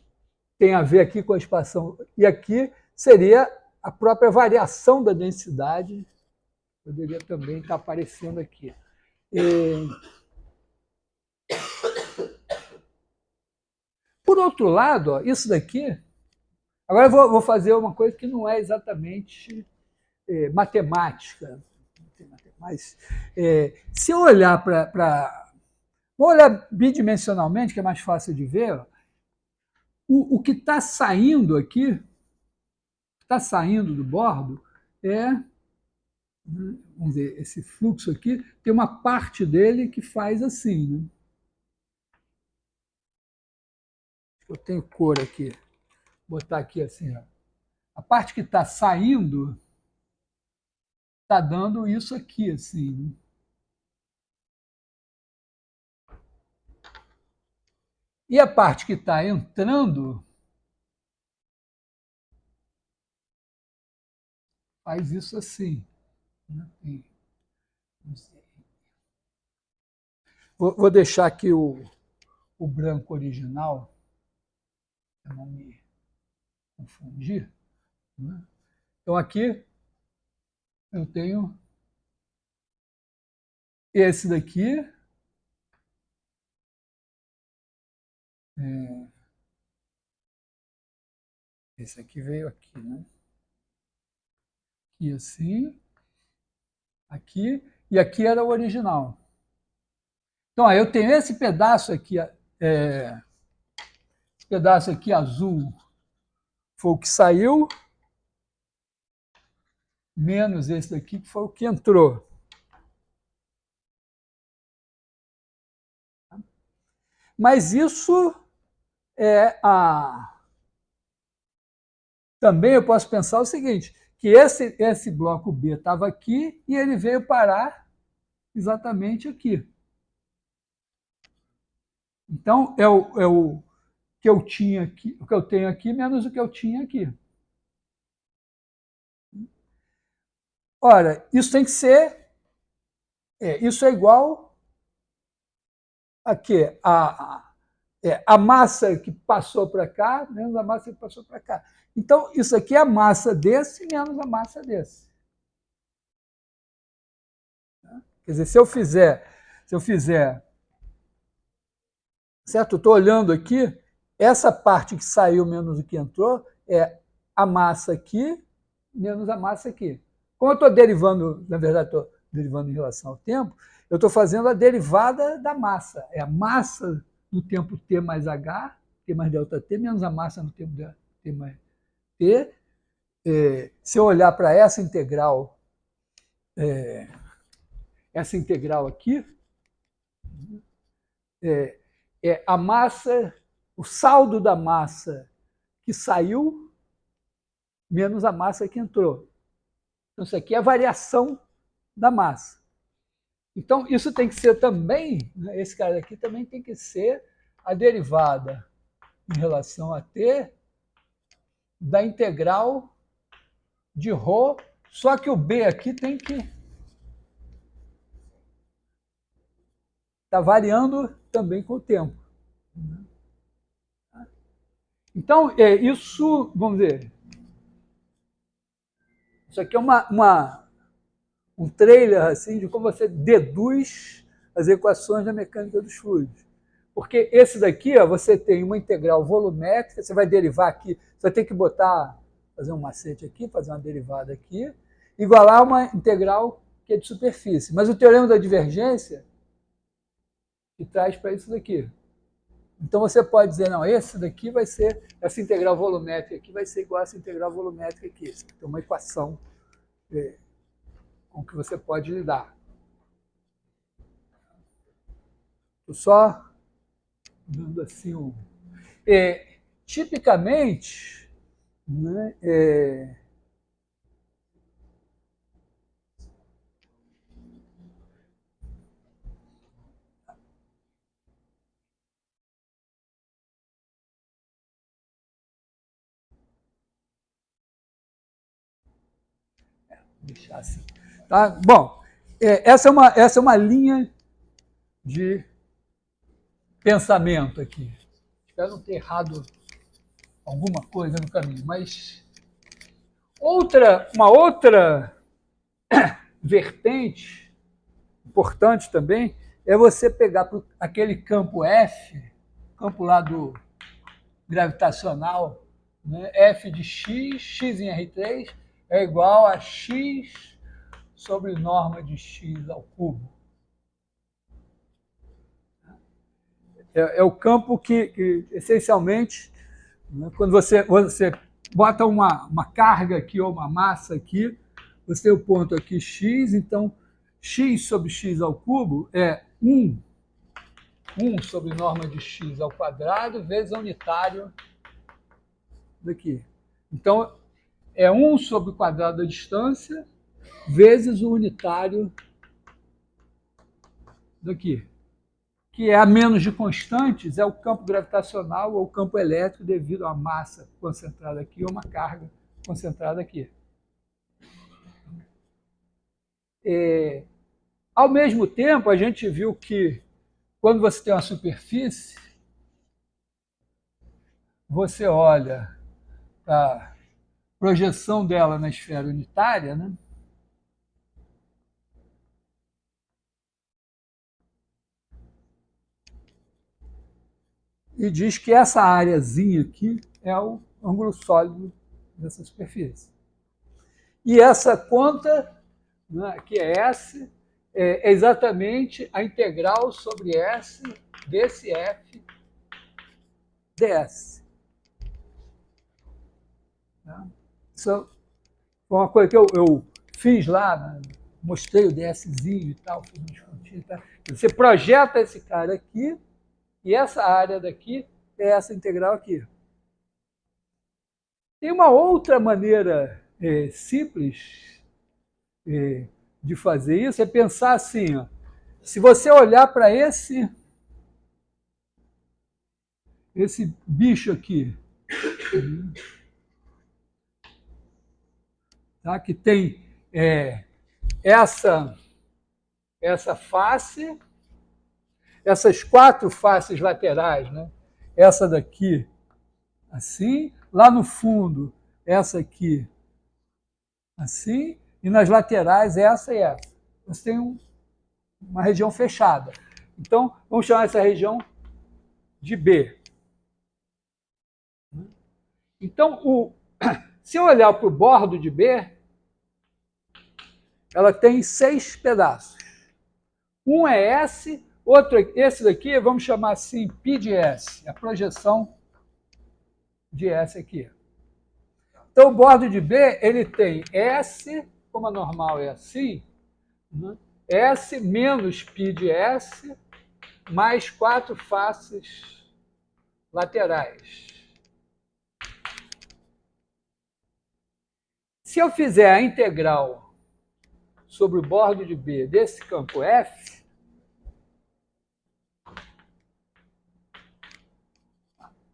tem a ver aqui com a expansão. E aqui seria a própria variação da densidade, poderia também estar aparecendo aqui. Por outro lado, ó, isso daqui... Agora eu vou fazer uma coisa que não é exatamente matemática, mas se eu olhar para... Vou olhar bidimensionalmente, que é mais fácil de ver, ó, o que está saindo aqui, está saindo do bordo, vamos ver, esse fluxo aqui, tem uma parte dele que faz assim, né? Eu tenho cor aqui, vou botar aqui assim, ó. A parte que está saindo está dando isso aqui, assim, né? E a parte que está entrando faz isso assim. Vou deixar aqui o branco original, para não me confundir. Né? Então, aqui eu tenho esse daqui. Esse aqui veio aqui, né? Aqui assim, aqui, e aqui era o original. Então, ó, eu tenho esse pedaço aqui, esse pedaço aqui azul foi o que saiu, menos esse daqui que foi o que entrou. Mas isso também eu posso pensar o seguinte, que esse bloco B estava aqui e ele veio parar exatamente aqui. Então, é o que eu tinha aqui, o que eu tenho aqui menos o que eu tinha aqui. Ora, isso tem que ser... isso é igual a quê? A massa que passou para cá menos a massa que passou para cá. Então, isso aqui é a massa desse menos a massa desse. Quer dizer, se eu fizer, certo? Eu estou olhando aqui, essa parte que saiu menos o que entrou é a massa aqui menos a massa aqui. Como eu estou derivando, na verdade, estou derivando em relação ao tempo, eu estou fazendo a derivada da massa. É a massa no tempo t mais h, t mais ΔT, menos a massa no tempo t mais t. Se eu olhar para essa integral aqui, é a massa, o saldo da massa que saiu menos a massa que entrou. Então, isso aqui é a variação da massa. Então, isso tem que ser também, né, esse cara aqui também tem que ser a derivada em relação a t da integral de ρ, só que o b aqui tem que estar variando também com o tempo. Então, isso, vamos ver, isso aqui é um trailer assim, de como você deduz as equações da mecânica dos fluidos. Porque esse daqui, ó, você tem uma integral volumétrica, você vai derivar aqui, você vai ter que fazer um macete aqui, fazer uma derivada aqui, igualar uma integral que é de superfície. Mas o teorema da divergência que traz para isso daqui. Então você pode dizer, não, esse daqui vai ser, essa integral volumétrica aqui vai ser igual a essa integral volumétrica aqui. Tem uma equação com que você pode lidar. Estou só dando assim um... tipicamente, né, deixar assim. Tá? Bom, essa é uma linha de pensamento aqui. Espero não ter errado alguma coisa no caminho, mas uma outra vertente importante também é você pegar aquele campo F, campo lá do gravitacional, né? F de x, x em R3, é igual a x sobre norma de x ao cubo. É o campo que essencialmente, né, quando você bota uma carga aqui ou uma massa aqui, você tem o ponto aqui x, então x sobre x ao cubo é 1 sobre norma de x ao quadrado vezes a unitário daqui. Então, é 1 sobre o quadrado da distância vezes o unitário daqui, que é a menos de constantes, é o campo gravitacional ou o campo elétrico devido à massa concentrada aqui ou uma carga concentrada aqui. Ao mesmo tempo, a gente viu que quando você tem uma superfície, você olha a projeção dela na esfera unitária, né? E diz que essa áreazinha aqui é o ângulo sólido dessa superfície. E essa conta, né, que é S, é exatamente a integral sobre S desse F ds. Isso foi uma coisa que eu fiz lá, né? Mostrei o DSzinho e tal, fiz uns continhos, tá? Você projeta esse cara aqui, e essa área daqui é essa integral aqui. Tem uma outra maneira simples de fazer isso, é pensar assim, ó, se você olhar para esse bicho aqui, tá, que tem essa face, essas 4 faces laterais, né? Essa daqui, assim, lá no fundo, essa aqui, assim, e nas laterais, essa e essa. Você tem uma região fechada. Então, vamos chamar essa região de B. Então, se eu olhar para o bordo de B, ela tem 6 pedaços. Um é S, outro, esse daqui, vamos chamar assim, π de S, a projeção de S aqui. Então, o bordo de B, ele tem S, como a normal é assim, né? S menos π de S, mais 4 faces laterais. Se eu fizer a integral sobre o bordo de B desse campo F,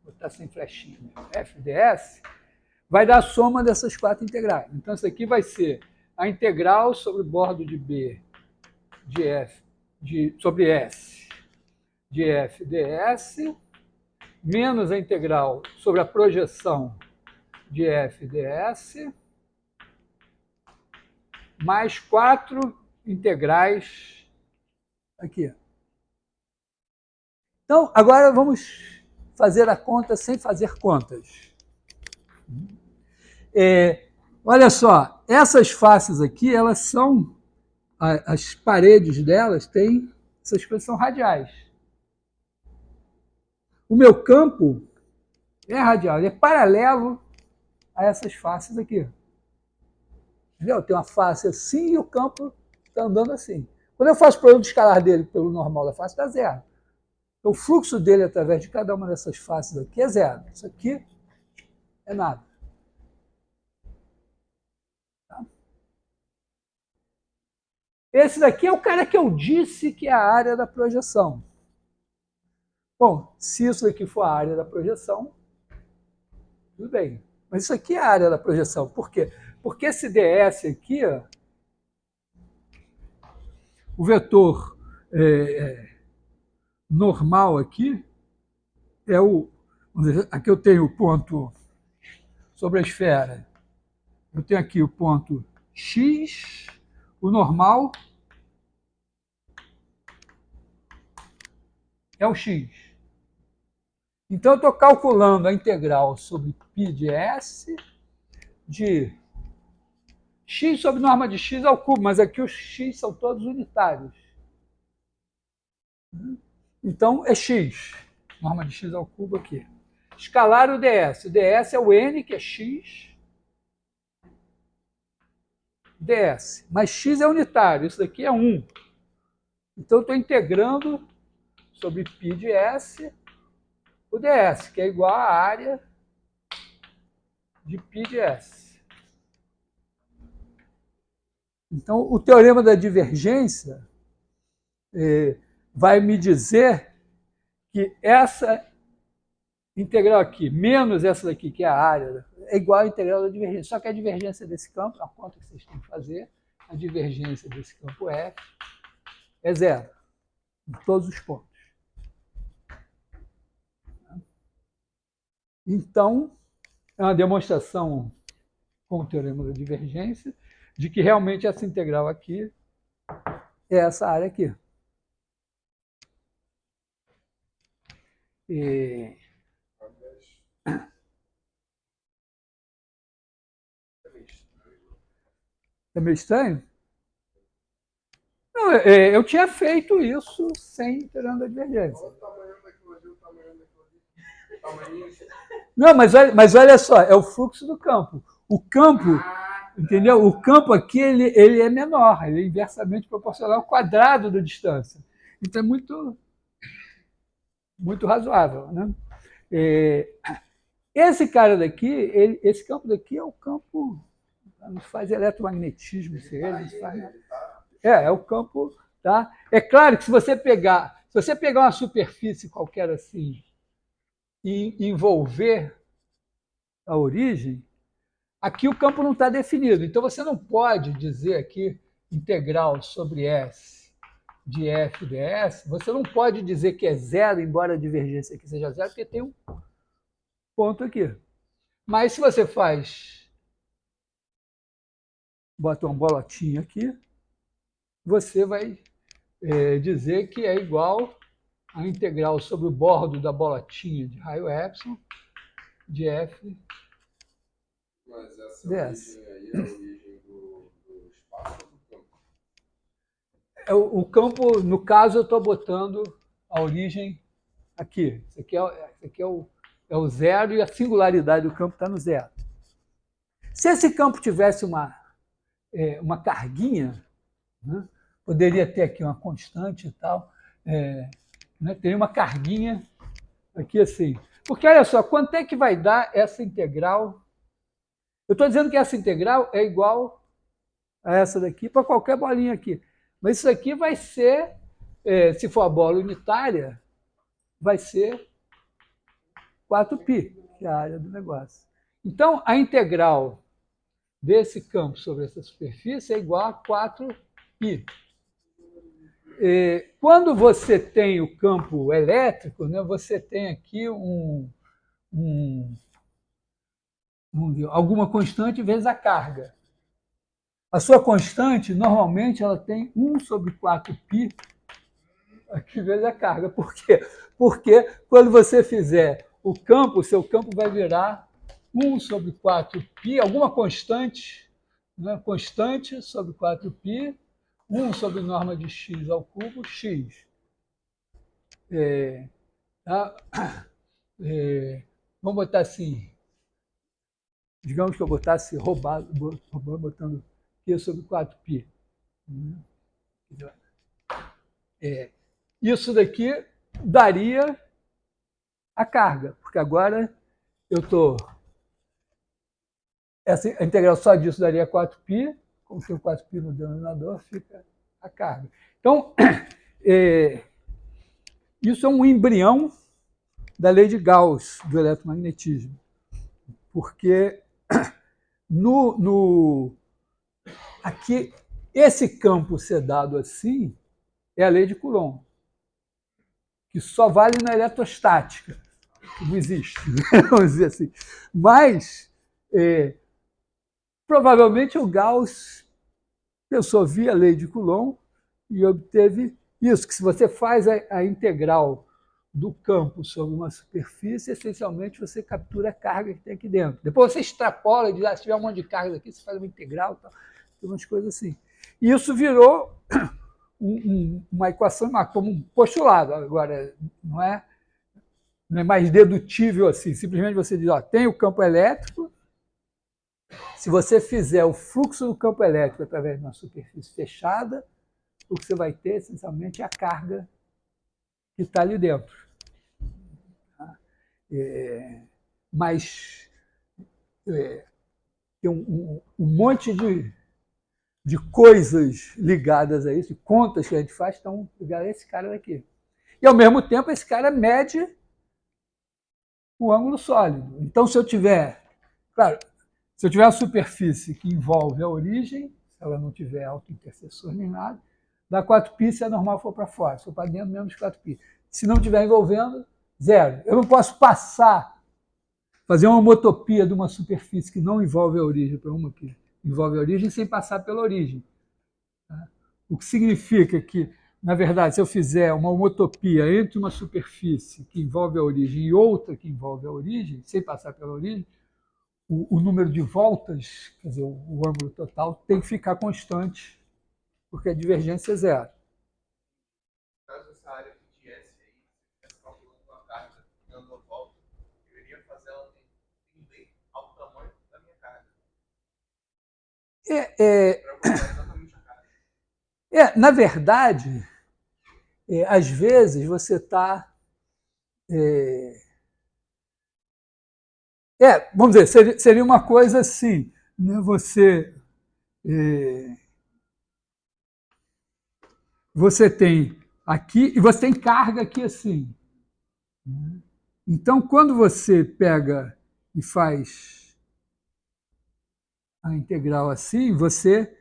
vou botar sem flechinha, F ds, vai dar a soma dessas 4 integrais. Então, isso aqui vai ser a integral sobre o bordo de B de F, sobre S, de F ds, menos a integral sobre a projeção de F ds, mais 4 integrais aqui. Então, agora vamos fazer a conta sem fazer contas. Olha só, essas faces aqui, elas são, as paredes delas têm, essas coisas são radiais. o meu campo é radial, ele é paralelo a essas faces aqui. Entendeu? Tem uma face assim e o campo está andando assim. Quando eu faço o produto escalar dele pelo normal da face, dá zero. Então, o fluxo dele através de cada uma dessas faces aqui é zero. Isso aqui é nada. Tá? Esse daqui é o cara que eu disse que é a área da projeção. Bom, se isso aqui for a área da projeção, tudo bem. Mas isso aqui é a área da projeção. Por quê? Porque esse ds aqui, ó, o vetor normal aqui, é o... Vamos dizer, aqui eu tenho o ponto sobre a esfera. Eu tenho aqui o ponto x, o normal é o x. Então, eu estou calculando a integral sobre π de s de x sobre norma de x ao cubo, mas aqui os x são todos unitários. Então, é x, norma de x ao cubo aqui. Escalar o ds. O ds é o n, que é x, ds. Mas x é unitário, isso daqui é 1. Então, eu estou integrando sobre π de s o ds, que é igual à área de π de s. Então, o teorema da divergência vai me dizer que essa integral aqui, menos essa daqui, que é a área, é igual à integral da divergência. Só que a divergência desse campo, a conta que vocês têm que fazer, a divergência desse campo F é zero, em todos os pontos. Então, é uma demonstração com o teorema da divergência de que realmente essa integral aqui é essa área aqui. É meio estranho? Não, eu tinha feito isso sem teorema da divergência. Olha o tamanho daquilo ali, o tamanho daquilo ali. Não, mas olha só, é o fluxo do campo. O campo, entendeu? O campo aqui ele é menor, ele é inversamente proporcional ao quadrado da distância. Então é muito razoável, né? Esse cara daqui, esse campo daqui é o campo, não faz eletromagnetismo, é o campo, tá? É claro que se você pegar uma superfície qualquer assim e envolver a origem, aqui o campo não está definido. Então você não pode dizer aqui integral sobre S de f ds, você não pode dizer que é zero, embora a divergência aqui seja zero, porque tem um ponto aqui. Mas se você bota uma bolotinha aqui, você vai dizer que é igual a integral sobre o bordo da bolotinha de raio epsilon de f. Mas essa origem aí é a origem do espaço ou do campo? O campo, no caso, eu estou botando a origem aqui. Isso aqui é o zero e a singularidade do campo está no zero. Se esse campo tivesse uma carguinha, né, poderia ter aqui uma constante e tal, né, teria uma carguinha aqui assim. Porque, olha só, quanto é que vai dar essa integral? Eu estou dizendo que essa integral é igual a essa daqui para qualquer bolinha aqui. Mas isso aqui vai ser, se for a bola unitária, vai ser 4π, que é a área do negócio. Então, a integral desse campo sobre essa superfície é igual a 4π. Quando você tem o campo elétrico, né, você tem aqui alguma constante vezes a carga. A sua constante, normalmente, ela tem 1 sobre 4π aqui vezes a carga. Por quê? Porque quando você fizer o seu campo vai virar 1 sobre 4π, alguma constante, né? Constante sobre 4π, 1 sobre norma de x ao cubo, x. Tá? vamos botar assim, digamos que eu botasse roubado, botando Q sobre 4π. Isso daqui daria a carga, porque agora eu estou... A integral só disso daria 4π, como tem o 4π no denominador, fica a carga. Então, isso é um embrião da lei de Gauss do eletromagnetismo, porque aqui, esse campo ser dado assim é a lei de Coulomb, que só vale na eletrostática, que não existe, vamos dizer assim. Mas, provavelmente, o Gauss pensou via lei de Coulomb e obteve isso, que se você faz a integral do campo sobre uma superfície, essencialmente você captura a carga que tem aqui dentro. Depois você extrapola e diz, se tiver um monte de carga aqui, você faz uma integral, tal, tem umas coisas assim. E isso virou uma equação como um postulado. Agora, não é mais dedutível assim. Simplesmente você diz, tem o campo elétrico, se você fizer o fluxo do campo elétrico através de uma superfície fechada, o que você vai ter, essencialmente, é a carga que está ali dentro. Mas tem um monte de coisas ligadas a isso, de contas que a gente faz, estão ligadas a esse cara daqui. E, ao mesmo tempo, esse cara mede o ângulo sólido. Então, se eu tiver... Claro, se eu tiver uma superfície que envolve a origem, se ela não tiver autointerseções nem nada, dá 4π se a normal for para fora. Se for para dentro, menos 4π. Se não estiver envolvendo, zero. Eu não posso fazer uma homotopia de uma superfície que não envolve a origem para uma que envolve a origem sem passar pela origem. O que significa que, na verdade, se eu fizer uma homotopia entre uma superfície que envolve a origem e outra que envolve a origem, sem passar pela origem, o número de voltas, quer dizer, o ângulo total, tem que ficar constante, porque a divergência é zero. Caso essa área que tivesse aí, estivesse calculando uma carga dando uma volta, eu iria fazer ela tender ao tamanho da minha carga. Para mostrar exatamente a carga. Na verdade, às vezes você está... vamos dizer, seria uma coisa assim, né? Você tem aqui e você tem carga aqui assim. Então, quando você pega e faz a integral assim, você...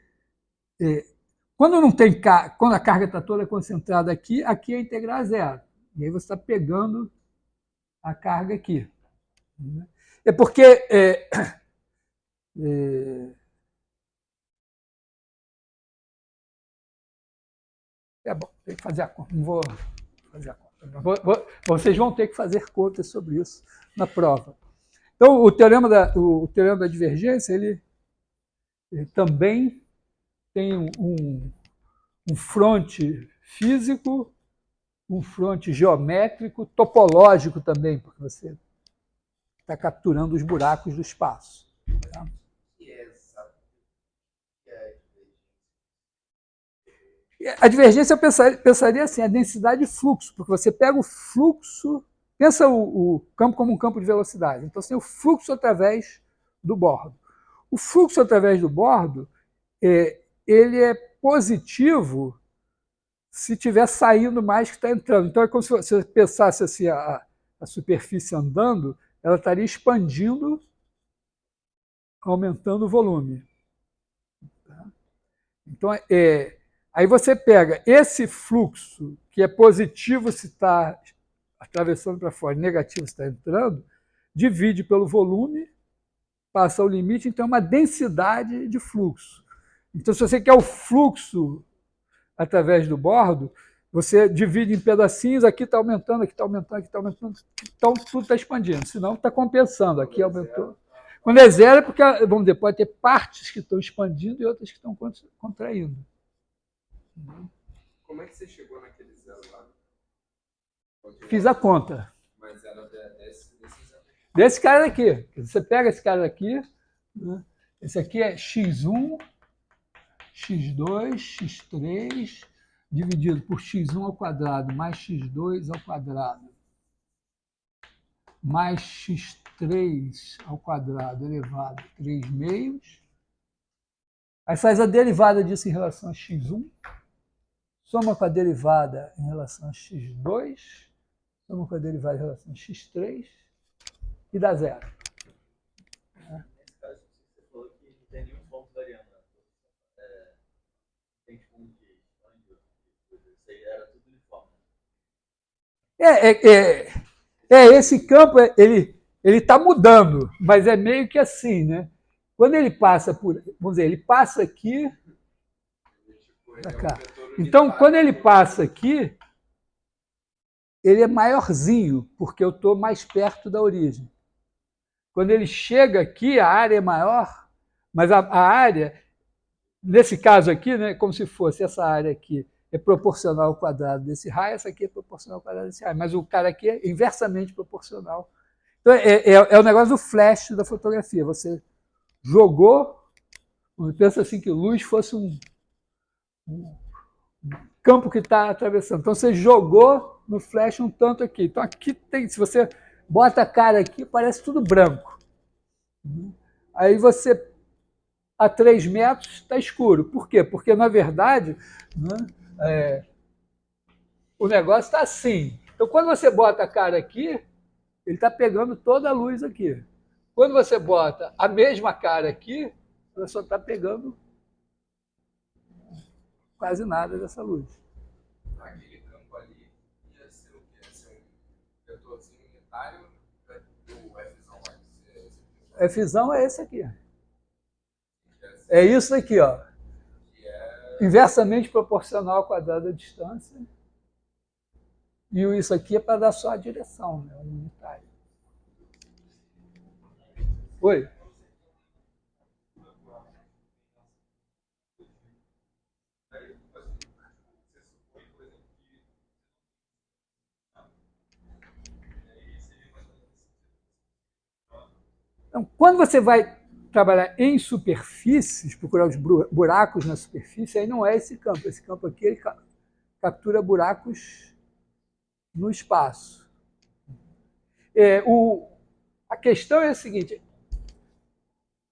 quando não tem quando a carga está toda concentrada aqui, aqui a integral é zero. E aí você está pegando a carga aqui. É porque... bom, tem que fazer a conta. Não vou fazer a conta. Vocês vão ter que fazer contas sobre isso na prova. Então, o teorema da divergência, ele também tem um fronte físico, um fronte geométrico, topológico também, porque você está capturando os buracos do espaço. Tá? A divergência eu pensaria assim, a densidade de fluxo, porque você pega o fluxo, pensa o campo como um campo de velocidade, então você tem o fluxo através do bordo. O fluxo através do bordo, ele é positivo se estiver saindo mais que está entrando. Então é como se você pensasse assim, a superfície andando, ela estaria expandindo, aumentando o volume. Então, aí você pega esse fluxo, que é positivo se está atravessando para fora, negativo se está entrando, divide pelo volume, passa ao limite, então é uma densidade de fluxo. Então, se você quer o fluxo através do bordo, você divide em pedacinhos, aqui está aumentando, aqui está aumentando, aqui está aumentando, então tudo está expandindo, senão está compensando, aqui aumentou. Quando é zero é porque, vamos dizer, pode ter partes que estão expandindo e outras que estão contraindo. Como é que você chegou naquele zero lá? Fiz a conta. Mas era desse Desse cara aqui. Você pega esse cara aqui, né? Esse aqui é x1, x2, x3, dividido por x1 ao quadrado, mais x2 ao quadrado, mais x3 ao quadrado elevado a 3 meios. Aí faz a derivada disso em relação a x1, soma com a derivada em relação a x2, soma com a derivada em relação a x3 e dá zero. Nesse caso, você falou que não tem nenhum ponto variando. Tem tipo um que isso aí era tudo uniforme. Esse campo, ele está mudando, mas é meio que assim, né? Quando ele passa por, vamos dizer, ele passa aqui, pra cá. Então, quando ele passa aqui, ele é maiorzinho, porque eu estou mais perto da origem. Quando ele chega aqui, a área é maior, mas a área, nesse caso aqui, né, como se fosse essa área aqui, é proporcional ao quadrado desse raio, essa aqui é proporcional ao quadrado desse raio, mas o cara aqui é inversamente proporcional. Então, é o negócio do flash da fotografia. Você jogou, pensa assim que luz fosse um campo que está atravessando. Então, você jogou no flash um tanto aqui. Então, aqui tem, se você bota a cara aqui, parece tudo branco. Aí você, a 3 metros, está escuro. Por quê? Porque, na verdade, né, o negócio está assim. Então, quando você bota a cara aqui, ele está pegando toda a luz aqui. Quando você bota a mesma cara aqui, ela só está pegando quase nada dessa luz. Aquele campo ali ia ser o quê? Ia ser um vetorzinho unitário do Fzão lá. Fzão é esse aqui. É isso aqui, ó. Inversamente proporcional ao quadrado da distância. E isso aqui é para dar só a direção, né? Um unitário. Oi? Então, quando você vai trabalhar em superfícies, procurar os buracos na superfície, aí não é esse campo. Esse campo aqui ele captura buracos no espaço. A questão é a seguinte: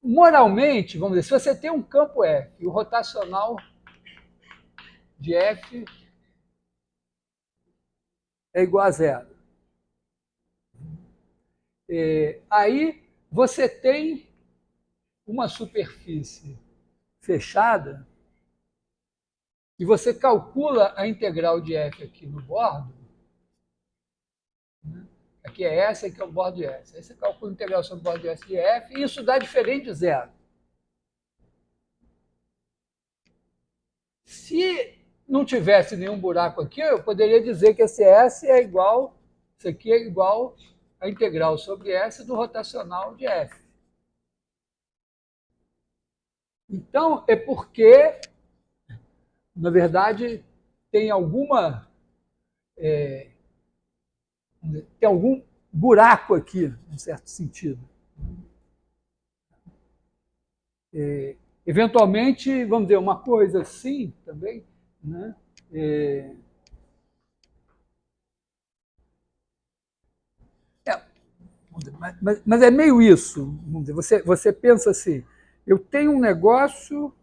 moralmente, vamos dizer, se você tem um campo F e o rotacional de F é igual a zero, aí você tem uma superfície fechada e você calcula a integral de F aqui no bordo. Aqui é S, aqui é o bordo de S. Aí você calcula a integral sobre o bordo de S de F e isso dá diferente de zero. Se não tivesse nenhum buraco aqui, eu poderia dizer que esse S é igual, isso aqui é igual a integral sobre S do rotacional de F. Então, é porque, na verdade, tem tem algum buraco aqui, em certo sentido. Eventualmente, vamos dizer, uma coisa assim também, né? Mas é meio isso. Vamos dizer, você pensa assim, eu tenho um negócio,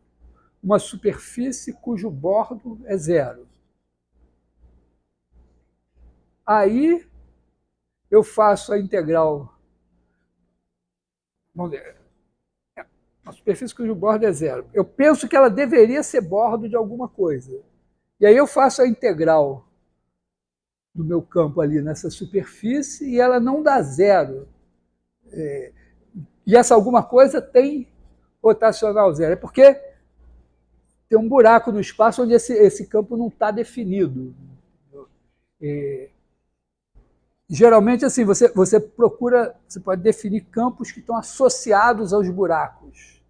uma superfície cujo bordo é zero. Aí eu faço a integral. Vamos dizer, a superfície cujo bordo é zero. Eu penso que ela deveria ser bordo de alguma coisa. E aí eu faço a integral do meu campo ali nessa superfície e ela não dá zero. E essa alguma coisa tem rotacional zero. É porque tem um buraco no espaço onde esse campo não está definido. Geralmente, assim, você procura, você pode definir campos que estão associados aos buracos.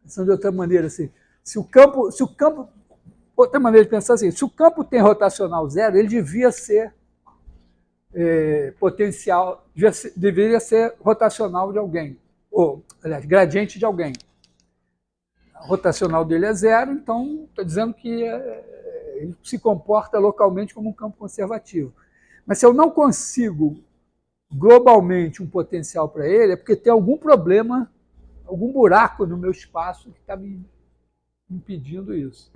Pensando de outra maneira, assim, se o campo outra maneira de pensar assim, se o campo tem rotacional zero, ele devia ser potencial, deveria ser rotacional de alguém, ou, aliás, gradiente de alguém. A rotacional dele é zero, então estou dizendo que ele se comporta localmente como um campo conservativo. Mas se eu não consigo globalmente um potencial para ele, é porque tem algum problema, algum buraco no meu espaço que está me impedindo isso.